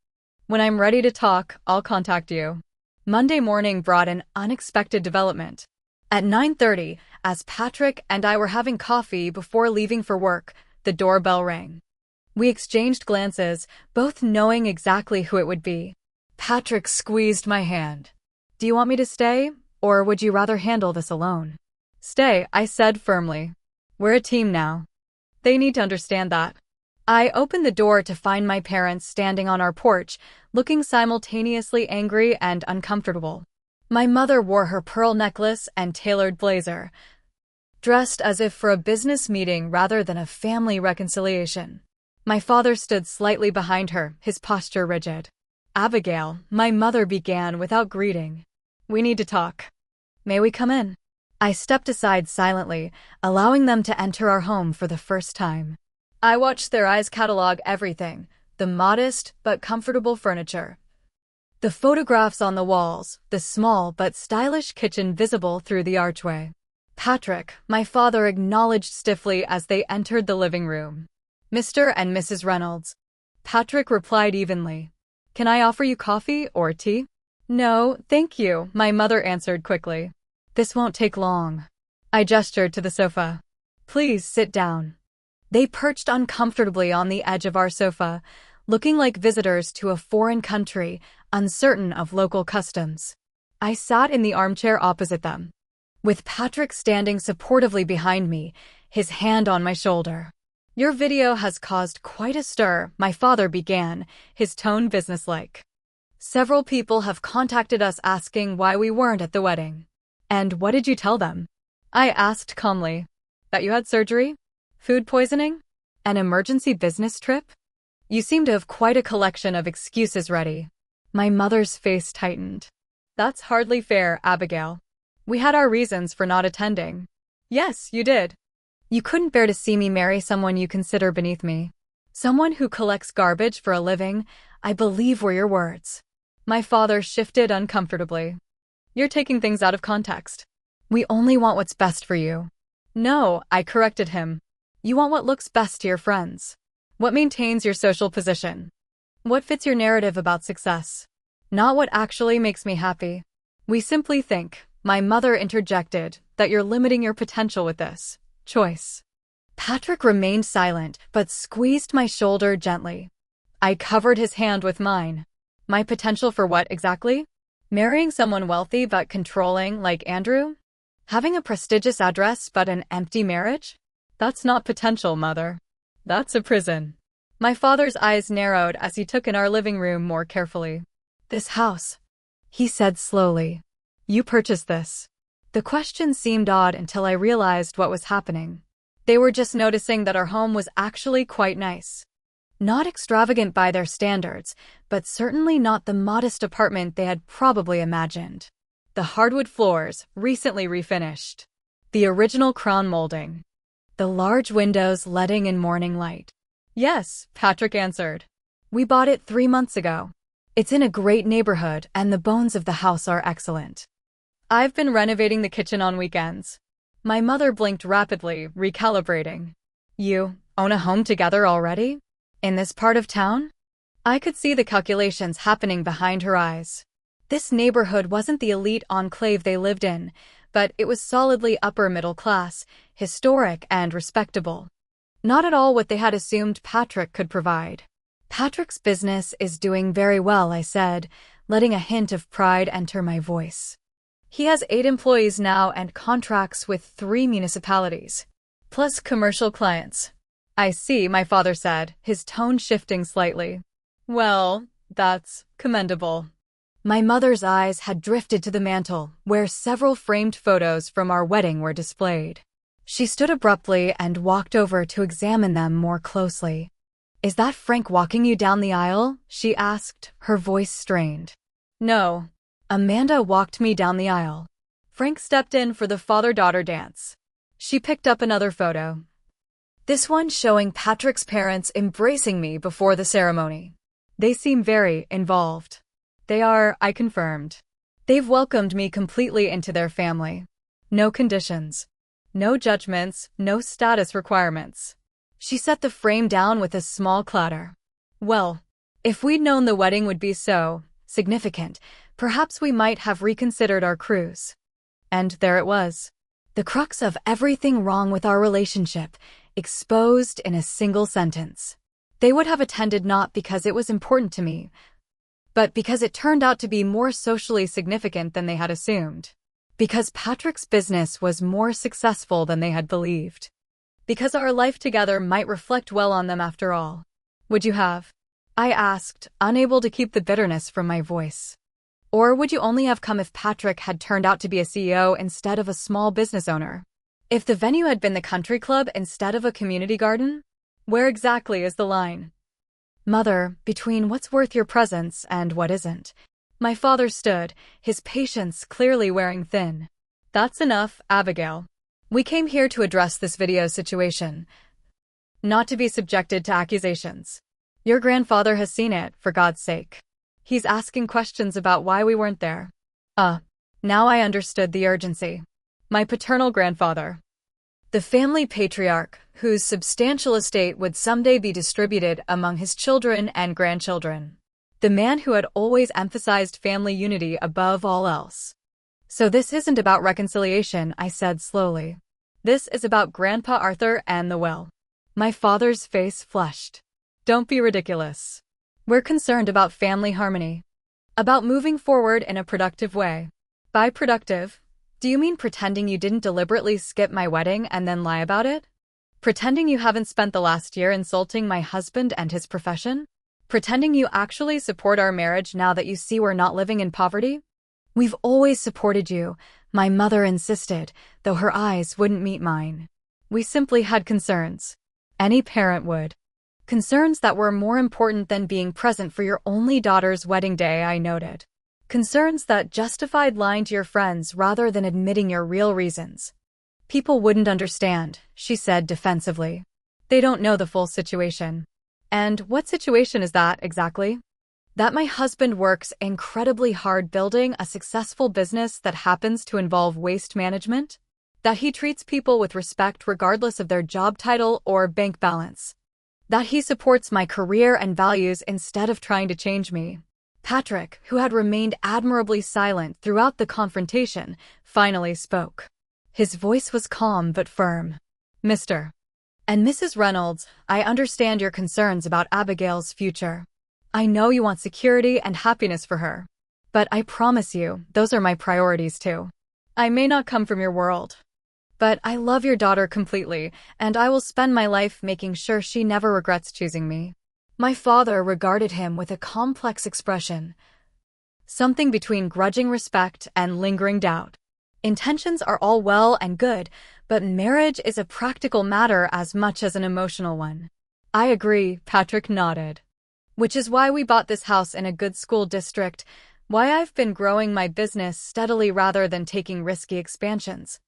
When I'm ready to talk, I'll contact you. Monday morning brought an unexpected development. At 9:30, as Patrick and I were having coffee before leaving for work, the doorbell rang. We exchanged glances, both knowing exactly who it would be. Patrick squeezed my hand. Do you want me to stay, or would you rather handle this alone? Stay, I said firmly. We're a team now. They need to understand that. I opened the door to find my parents standing on our porch, looking simultaneously angry and uncomfortable. My mother wore her pearl necklace and tailored blazer, dressed as if for a business meeting rather than a family reconciliation. My father stood slightly behind her, his posture rigid. Abigail, my mother began without greeting. We need to talk. May we come in? I stepped aside silently, allowing them to enter our home for the first time. I watched their eyes catalog everything, the modest but comfortable furniture, the photographs on the walls, the small but stylish kitchen visible through the archway. Patrick, my father, acknowledged stiffly as they entered the living room. Mr. and Mrs. Reynolds. Patrick replied evenly. Can I offer you coffee or tea? No, thank you, my mother answered quickly. This won't take long. I gestured to the sofa. Please sit down. They perched uncomfortably on the edge of our sofa, looking like visitors to a foreign country, uncertain of local customs. I sat in the armchair opposite them, with Patrick standing supportively behind me, his hand on my shoulder. Your video has caused quite a stir, my father began, his tone businesslike. Several people have contacted us asking why we weren't at the wedding. And what did you tell them? I asked calmly. That you had surgery? Food poisoning? An emergency business trip? You seem to have quite a collection of excuses ready. My mother's face tightened. That's hardly fair, Abigail. We had our reasons for not attending. Yes, you did. You couldn't bear to see me marry someone you consider beneath me. Someone who collects garbage for a living, I believe were your words. My father shifted uncomfortably. You're taking things out of context. We only want what's best for you. No, I corrected him. You want what looks best to your friends. What maintains your social position. What fits your narrative about success. Not what actually makes me happy. We simply think, my mother interjected, that you're limiting your potential with this choice. Patrick remained silent, but squeezed my shoulder gently. I covered his hand with mine. My potential for what exactly? Marrying someone wealthy but controlling like Andrew? Having a prestigious address but an empty marriage? That's not potential, Mother. That's a prison. My father's eyes narrowed as he took in our living room more carefully. This house, he said slowly. You purchased this. The question seemed odd until I realized what was happening. They were just noticing that our home was actually quite nice. Not extravagant by their standards, but certainly not the modest apartment they had probably imagined. The hardwood floors, recently refinished. The original crown molding. The large windows letting in morning light. Yes, Patrick answered. We bought it 3 months ago. It's in a great neighborhood, and the bones of the house are excellent. I've been renovating the kitchen on weekends. My mother blinked rapidly, recalibrating. You own a home together already? In this part of town? I could see the calculations happening behind her eyes. This neighborhood wasn't the elite enclave they lived in, but it was solidly upper middle class, historic and respectable. Not at all what they had assumed Patrick could provide. Patrick's business is doing very well, I said, letting a hint of pride enter my voice. He has 8 employees now and contracts with 3 municipalities, plus commercial clients. I see, my father said, his tone shifting slightly. Well, that's commendable. My mother's eyes had drifted to the mantel, where several framed photos from our wedding were displayed. She stood abruptly and walked over to examine them more closely. Is that Frank walking you down the aisle? She asked, her voice strained. No. Amanda walked me down the aisle. Frank stepped in for the father-daughter dance. She picked up another photo. This one showing Patrick's parents embracing me before the ceremony. They seem very involved. They are, I confirmed. They've welcomed me completely into their family. No conditions. No judgments, no status requirements. She set the frame down with a small clatter. Well, if we'd known the wedding would be so significant, perhaps we might have reconsidered our cruise. And there it was. The crux of everything wrong with our relationship, exposed in a single sentence. They would have attended not because it was important to me, but because it turned out to be more socially significant than they had assumed. Because Patrick's business was more successful than they had believed. Because our life together might reflect well on them after all. Would you have? I asked, unable to keep the bitterness from my voice. Or would you only have come if Patrick had turned out to be a CEO instead of a small business owner? If the venue had been the country club instead of a community garden? Where exactly is the line? Mother, between what's worth your presence and what isn't. My father stood, his patience clearly wearing thin. That's enough, Abigail. We came here to address this video situation, not to be subjected to accusations. Your grandfather has seen it, for God's sake. He's asking questions about why we weren't there. Now I understood the urgency. My paternal grandfather. The family patriarch, whose substantial estate would someday be distributed among his children and grandchildren. The man who had always emphasized family unity above all else. So this isn't about reconciliation, I said slowly. This is about Grandpa Arthur and the will. My father's face flushed. Don't be ridiculous. We're concerned about family harmony. About moving forward in a productive way. By productive, do you mean pretending you didn't deliberately skip my wedding and then lie about it? Pretending you haven't spent the last year insulting my husband and his profession? Pretending you actually support our marriage now that you see we're not living in poverty? We've always supported you, my mother insisted, though her eyes wouldn't meet mine. We simply had concerns. Any parent would. Concerns that were more important than being present for your only daughter's wedding day, I noted. Concerns that justified lying to your friends rather than admitting your real reasons. People wouldn't understand, she said defensively. They don't know the full situation. And what situation is that, exactly? That my husband works incredibly hard building a successful business that happens to involve waste management? That he treats people with respect regardless of their job title or bank balance? That he supports my career and values instead of trying to change me? Patrick, who had remained admirably silent throughout the confrontation, finally spoke. His voice was calm but firm. Mr. and Mrs. Reynolds, I understand your concerns about Abigail's future. I know you want security and happiness for her. But I promise you, those are my priorities too. I may not come from your world. But I love your daughter completely, and I will spend my life making sure she never regrets choosing me. My father regarded him with a complex expression. Something between grudging respect and lingering doubt. Intentions are all well and good, but marriage is a practical matter as much as an emotional one. I agree, Patrick nodded. Which is why we bought this house in a good school district, why I've been growing my business steadily rather than taking risky expansions,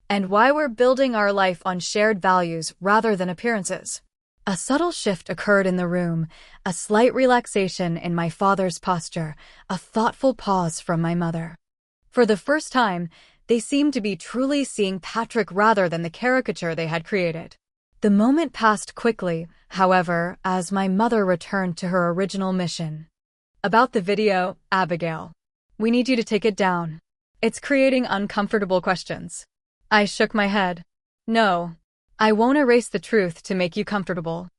and why we're building our life on shared values rather than appearances. A subtle shift occurred in the room, a slight relaxation in my father's posture, a thoughtful pause from my mother. For the first time, they seemed to be truly seeing Patrick rather than the caricature they had created. The moment passed quickly, however, as my mother returned to her original mission. About the video, Abigail. We need you to take it down. It's creating uncomfortable questions. I shook my head. No. I won't erase the truth to make you comfortable.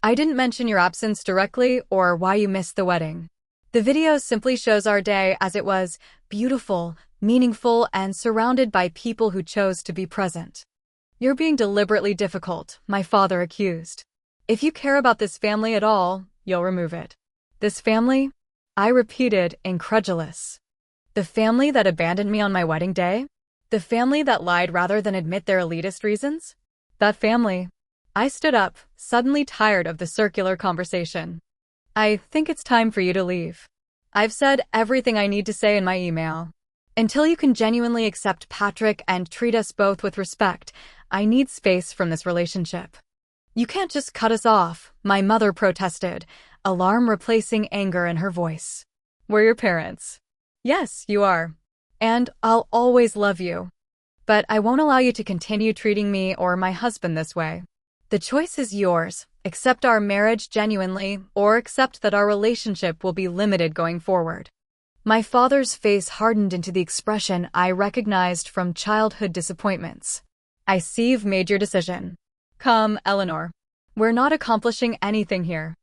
I didn't mention your absence directly or why you missed the wedding. The video simply shows our day as it was, beautiful, meaningful, and surrounded by people who chose to be present. You're being deliberately difficult, my father accused. If you care about this family at all, you'll remove it. This family? I repeated, incredulous. The family that abandoned me on my wedding day? The family that lied rather than admit their elitist reasons? That family. I stood up, suddenly tired of the circular conversation. I think it's time for you to leave. I've said everything I need to say in my email. Until you can genuinely accept Patrick and treat us both with respect, I need space from this relationship. You can't just cut us off, my mother protested, alarm replacing anger in her voice. We're your parents. Yes, you are. And I'll always love you. But I won't allow you to continue treating me or my husband this way. The choice is yours. Accept our marriage genuinely, or accept that our relationship will be limited going forward. My father's face hardened into the expression I recognized from childhood disappointments. I see you've made your decision. Come, Eleanor. We're not accomplishing anything here.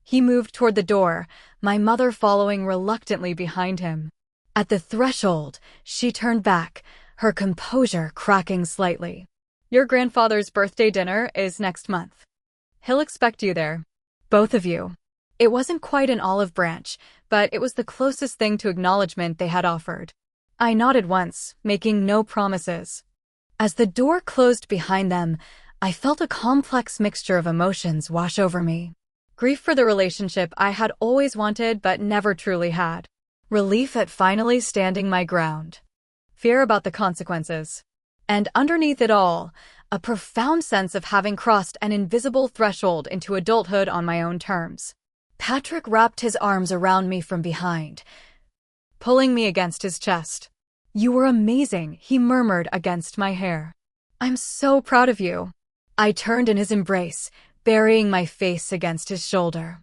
He moved toward the door, my mother following reluctantly behind him. At the threshold, she turned back, her composure cracking slightly. Your grandfather's birthday dinner is next month. He'll expect you there. Both of you. It wasn't quite an olive branch, but it was the closest thing to acknowledgement they had offered. I nodded once, making no promises. As the door closed behind them, I felt a complex mixture of emotions wash over me. Grief for the relationship I had always wanted but never truly had. Relief at finally standing my ground. Fear about the consequences. And underneath it all, a profound sense of having crossed an invisible threshold into adulthood on my own terms. Patrick wrapped his arms around me from behind, pulling me against his chest. You were amazing, he murmured against my hair. I'm so proud of you. I turned in his embrace, burying my face against his shoulder.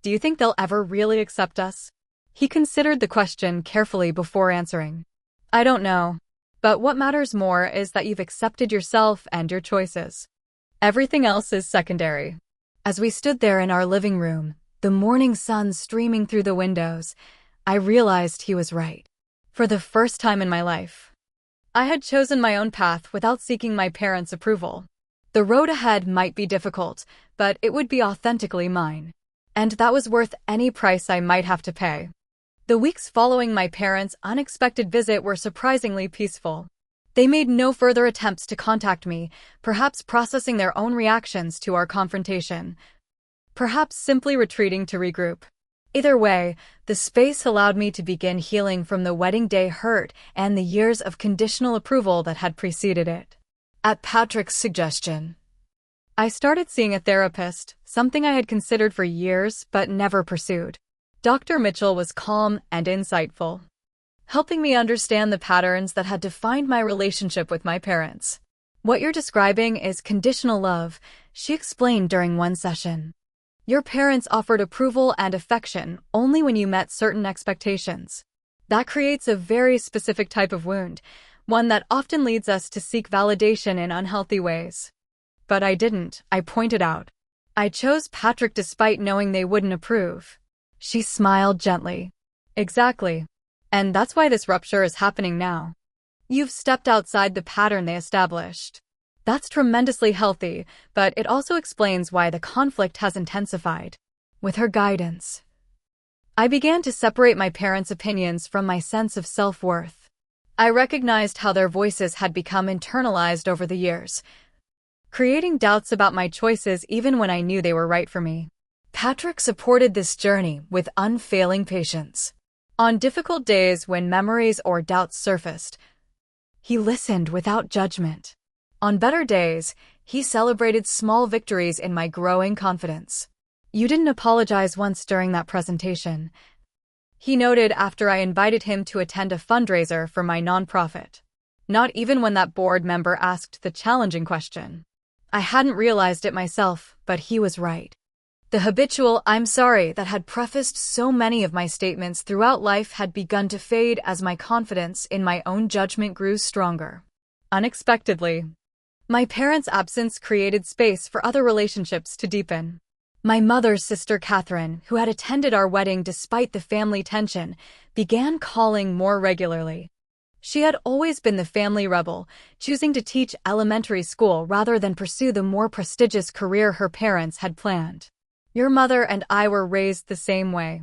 Do you think they'll ever really accept us? He considered the question carefully before answering. I don't know. But what matters more is that you've accepted yourself and your choices. Everything else is secondary. As we stood there in our living room, the morning sun streaming through the windows, I realized he was right. For the first time in my life, I had chosen my own path without seeking my parents' approval. The road ahead might be difficult, but it would be authentically mine. And that was worth any price I might have to pay. The weeks following my parents' unexpected visit were surprisingly peaceful. They made no further attempts to contact me, perhaps processing their own reactions to our confrontation, perhaps simply retreating to regroup. Either way, the space allowed me to begin healing from the wedding day hurt and the years of conditional approval that had preceded it. At Patrick's suggestion, I started seeing a therapist, something I had considered for years but never pursued. Dr. Mitchell was calm and insightful, helping me understand the patterns that had defined my relationship with my parents. What you're describing is conditional love, she explained during one session. Your parents offered approval and affection only when you met certain expectations. That creates a very specific type of wound, one that often leads us to seek validation in unhealthy ways. But I didn't, I pointed out. I chose Patrick despite knowing they wouldn't approve. She smiled gently. Exactly. And that's why this rupture is happening now. You've stepped outside the pattern they established. That's tremendously healthy, but it also explains why the conflict has intensified. With her guidance, I began to separate my parents' opinions from my sense of self-worth. I recognized how their voices had become internalized over the years, creating doubts about my choices even when I knew they were right for me. Patrick supported this journey with unfailing patience. On difficult days when memories or doubts surfaced, he listened without judgment. On better days, he celebrated small victories in my growing confidence. "You didn't apologize once during that presentation," he noted after I invited him to attend a fundraiser for my nonprofit. Not even when that board member asked the challenging question. I hadn't realized it myself, but he was right. The habitual "I'm sorry" that had prefaced so many of my statements throughout life had begun to fade as my confidence in my own judgment grew stronger. Unexpectedly, my parents' absence created space for other relationships to deepen. My mother's sister Catherine, who had attended our wedding despite the family tension, began calling more regularly. She had always been the family rebel, choosing to teach elementary school rather than pursue the more prestigious career her parents had planned. "Your mother and I were raised the same way.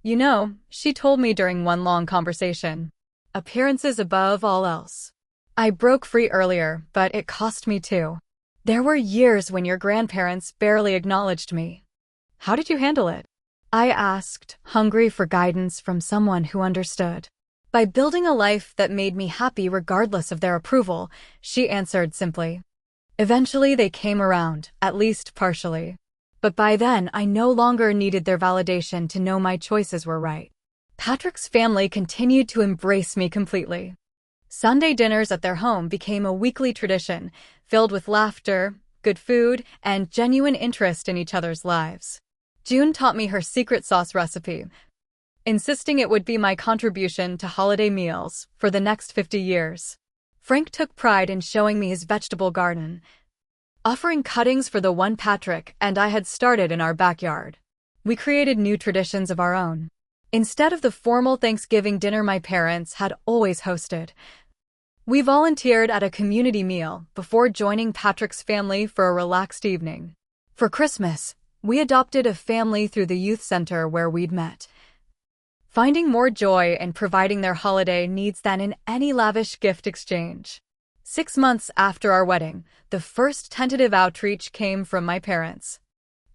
You know," she told me during one long conversation. "Appearances above all else." I broke free earlier, but it cost me too. "There were years when your grandparents barely acknowledged me. How did you handle it?" I asked, hungry for guidance from someone who understood. "By building a life that made me happy regardless of their approval," she answered simply. "Eventually they came around, at least partially. But by then I no longer needed their validation to know my choices were right." Patrick's family continued to embrace me completely. Sunday dinners at their home became a weekly tradition, filled with laughter, good food, and genuine interest in each other's lives. June taught me her secret sauce recipe, insisting it would be my contribution to holiday meals for the next 50 years. Frank took pride in showing me his vegetable garden, offering cuttings for the one Patrick and I had started in our backyard. We created new traditions of our own. Instead of the formal Thanksgiving dinner my parents had always hosted, we volunteered at a community meal before joining Patrick's family for a relaxed evening. For Christmas, we adopted a family through the youth center where we'd met, finding more joy in providing their holiday needs than in any lavish gift exchange. 6 months after our wedding, the first tentative outreach came from my parents.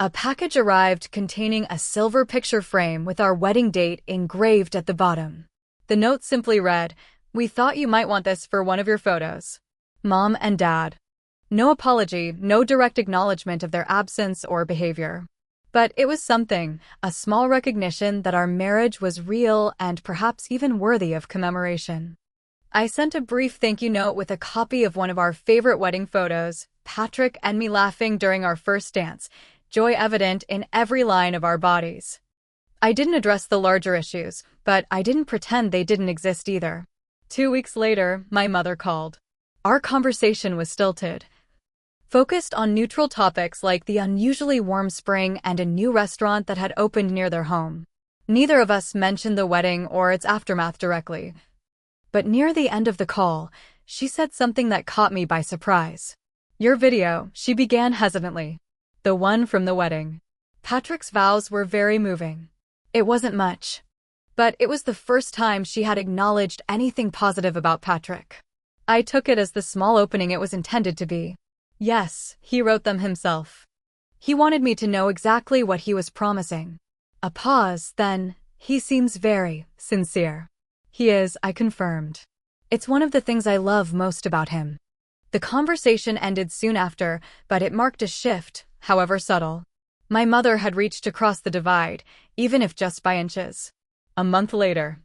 A package arrived containing a silver picture frame with our wedding date engraved at the bottom. The note simply read, "We thought you might want this for one of your photos. Mom and Dad." No apology, no direct acknowledgement of their absence or behavior. But it was something, a small recognition that our marriage was real and perhaps even worthy of commemoration. I sent a brief thank you note with a copy of one of our favorite wedding photos, Patrick and me laughing during our first dance, joy evident in every line of our bodies. I didn't address the larger issues, but I didn't pretend they didn't exist either. 2 weeks later, my mother called. Our conversation was stilted, focused on neutral topics like the unusually warm spring and a new restaurant that had opened near their home. Neither of us mentioned the wedding or its aftermath directly. But near the end of the call, she said something that caught me by surprise. "Your video," she began hesitantly. "The one from the wedding." Patrick's vows were very moving. It wasn't much, but it was the first time she had acknowledged anything positive about Patrick. I took it as the small opening it was intended to be. Yes, he wrote them himself. He wanted me to know exactly what he was promising. A pause, then, "He seems very sincere." "He is," I confirmed. "It's one of the things I love most about him." The conversation ended soon after, but it marked a shift, however subtle. My mother had reached across the divide, even if just by inches. A month later,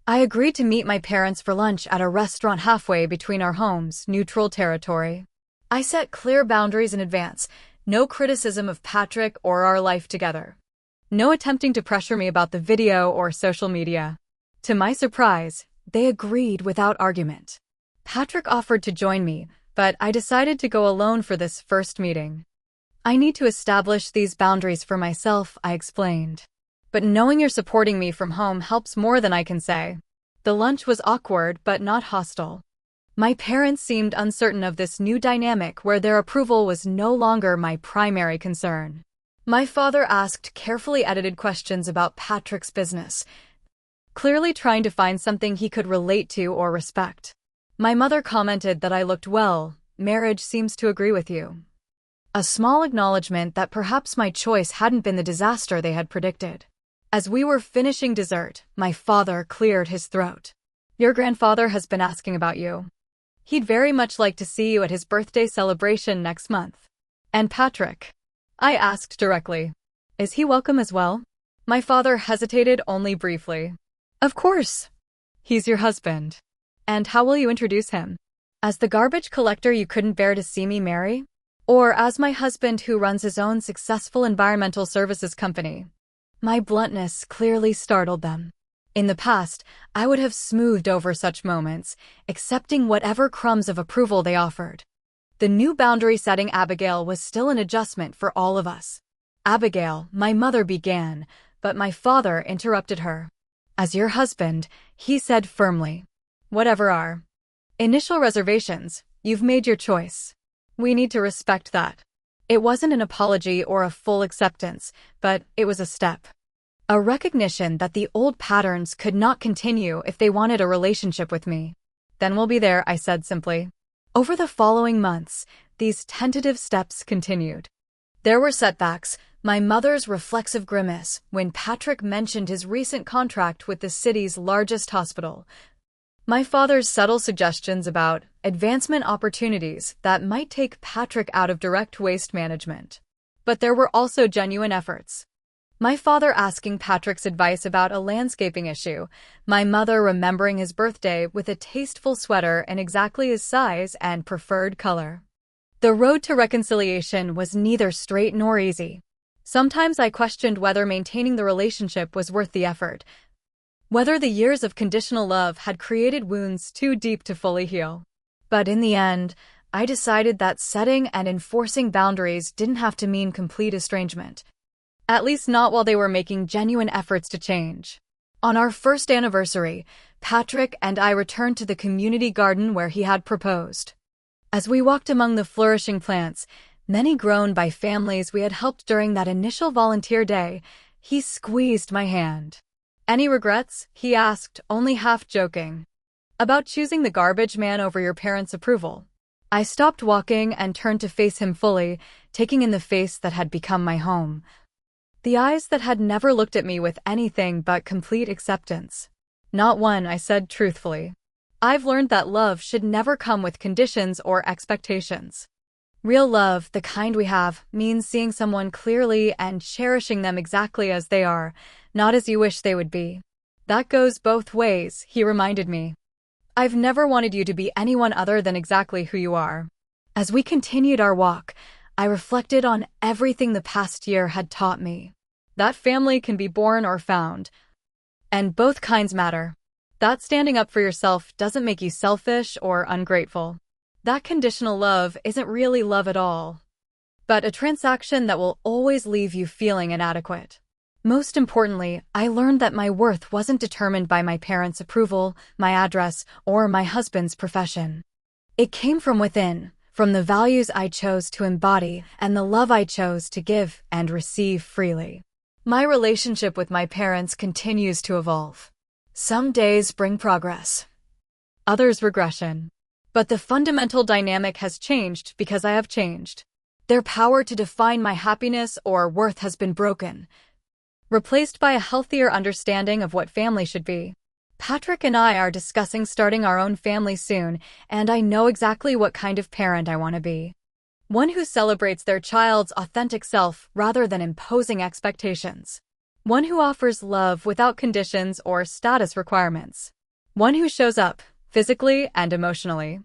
I agreed to meet my parents for lunch at a restaurant halfway between our homes, neutral territory. I set clear boundaries in advance, no criticism of Patrick or our life together. No attempting to pressure me about the video or social media. To my surprise, they agreed without argument. Patrick offered to join me, but I decided to go alone for this first meeting. "I need to establish these boundaries for myself," I explained. "But knowing you're supporting me from home helps more than I can say." The lunch was awkward but not hostile. My parents seemed uncertain of this new dynamic where their approval was no longer my primary concern. My father asked carefully edited questions about Patrick's business, clearly trying to find something he could relate to or respect. My mother commented that I looked well, marriage seems to agree with you. A small acknowledgement that perhaps my choice hadn't been the disaster they had predicted. As we were finishing dessert, my father cleared his throat. Your grandfather has been asking about you. He'd very much like to see you at his birthday celebration next month. And Patrick? I asked directly. Is he welcome as well? My father hesitated only briefly. Of course. He's your husband. And how will you introduce him? As the garbage collector you couldn't bear to see me marry? Or as my husband who runs his own successful environmental services company? My bluntness clearly startled them. In the past, I would have smoothed over such moments, accepting whatever crumbs of approval they offered. The new boundary-setting Abigail was still an adjustment for all of us. Abigail, my mother began, but my father interrupted her. As your husband, he said firmly. Whatever our initial reservations, you've made your choice. We need to respect that. It wasn't an apology or a full acceptance, but it was a step. A recognition that the old patterns could not continue if they wanted a relationship with me. Then we'll be there, I said simply. Over the following months, these tentative steps continued. There were setbacks, my mother's reflexive grimace when Patrick mentioned his recent contract with the city's largest hospital. My father's subtle suggestions about advancement opportunities that might take Patrick out of direct waste management. But there were also genuine efforts. My father asking Patrick's advice about a landscaping issue, my mother remembering his birthday with a tasteful sweater in exactly his size and preferred color. The road to reconciliation was neither straight nor easy. Sometimes I questioned whether maintaining the relationship was worth the effort, whether the years of conditional love had created wounds too deep to fully heal. But in the end, I decided that setting and enforcing boundaries didn't have to mean complete estrangement. At least not while they were making genuine efforts to change. On our first anniversary, Patrick and I returned to the community garden where he had proposed. As we walked among the flourishing plants, many grown by families we had helped during that initial volunteer day, he squeezed my hand. Any regrets? He asked, only half joking. About choosing the garbage man over your parents' approval. I stopped walking and turned to face him fully, taking in the face that had become my home. The eyes that had never looked at me with anything but complete acceptance. Not one, I said truthfully. I've learned that love should never come with conditions or expectations. Real love, the kind we have, means seeing someone clearly and cherishing them exactly as they are, not as you wish they would be. That goes both ways, he reminded me. I've never wanted you to be anyone other than exactly who you are. As we continued our walk, I reflected on everything the past year had taught me. That family can be born or found, and both kinds matter. That standing up for yourself doesn't make you selfish or ungrateful. That conditional love isn't really love at all, but a transaction that will always leave you feeling inadequate. Most importantly, I learned that my worth wasn't determined by my parents' approval, my address, or my husband's profession. It came from within, from the values I chose to embody and the love I chose to give and receive freely. My relationship with my parents continues to evolve. Some days bring progress, others regression. But the fundamental dynamic has changed because I have changed. Their power to define my happiness or worth has been broken, replaced by a healthier understanding of what family should be. Patrick and I are discussing starting our own family soon, and I know exactly what kind of parent I want to be. One who celebrates their child's authentic self rather than imposing expectations. One who offers love without conditions or status requirements. One who shows up, physically and emotionally,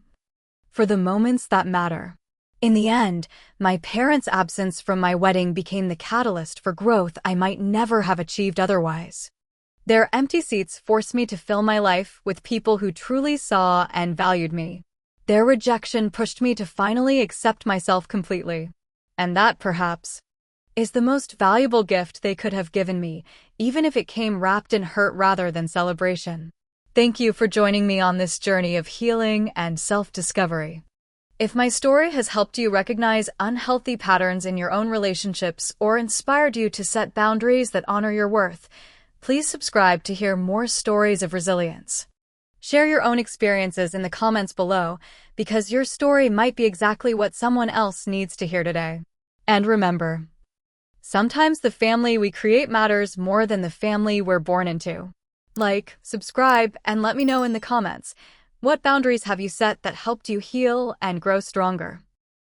for the moments that matter. In the end, my parents' absence from my wedding became the catalyst for growth I might never have achieved otherwise. Their empty seats forced me to fill my life with people who truly saw and valued me. Their rejection pushed me to finally accept myself completely. And that, perhaps, is the most valuable gift they could have given me, even if it came wrapped in hurt rather than celebration. Thank you for joining me on this journey of healing and self-discovery. If my story has helped you recognize unhealthy patterns in your own relationships or inspired you to set boundaries that honor your worth, please subscribe to hear more stories of resilience. Share your own experiences in the comments below, because your story might be exactly what someone else needs to hear today. And remember, sometimes the family we create matters more than the family we're born into. Like, subscribe, and let me know in the comments, what boundaries have you set that helped you heal and grow stronger?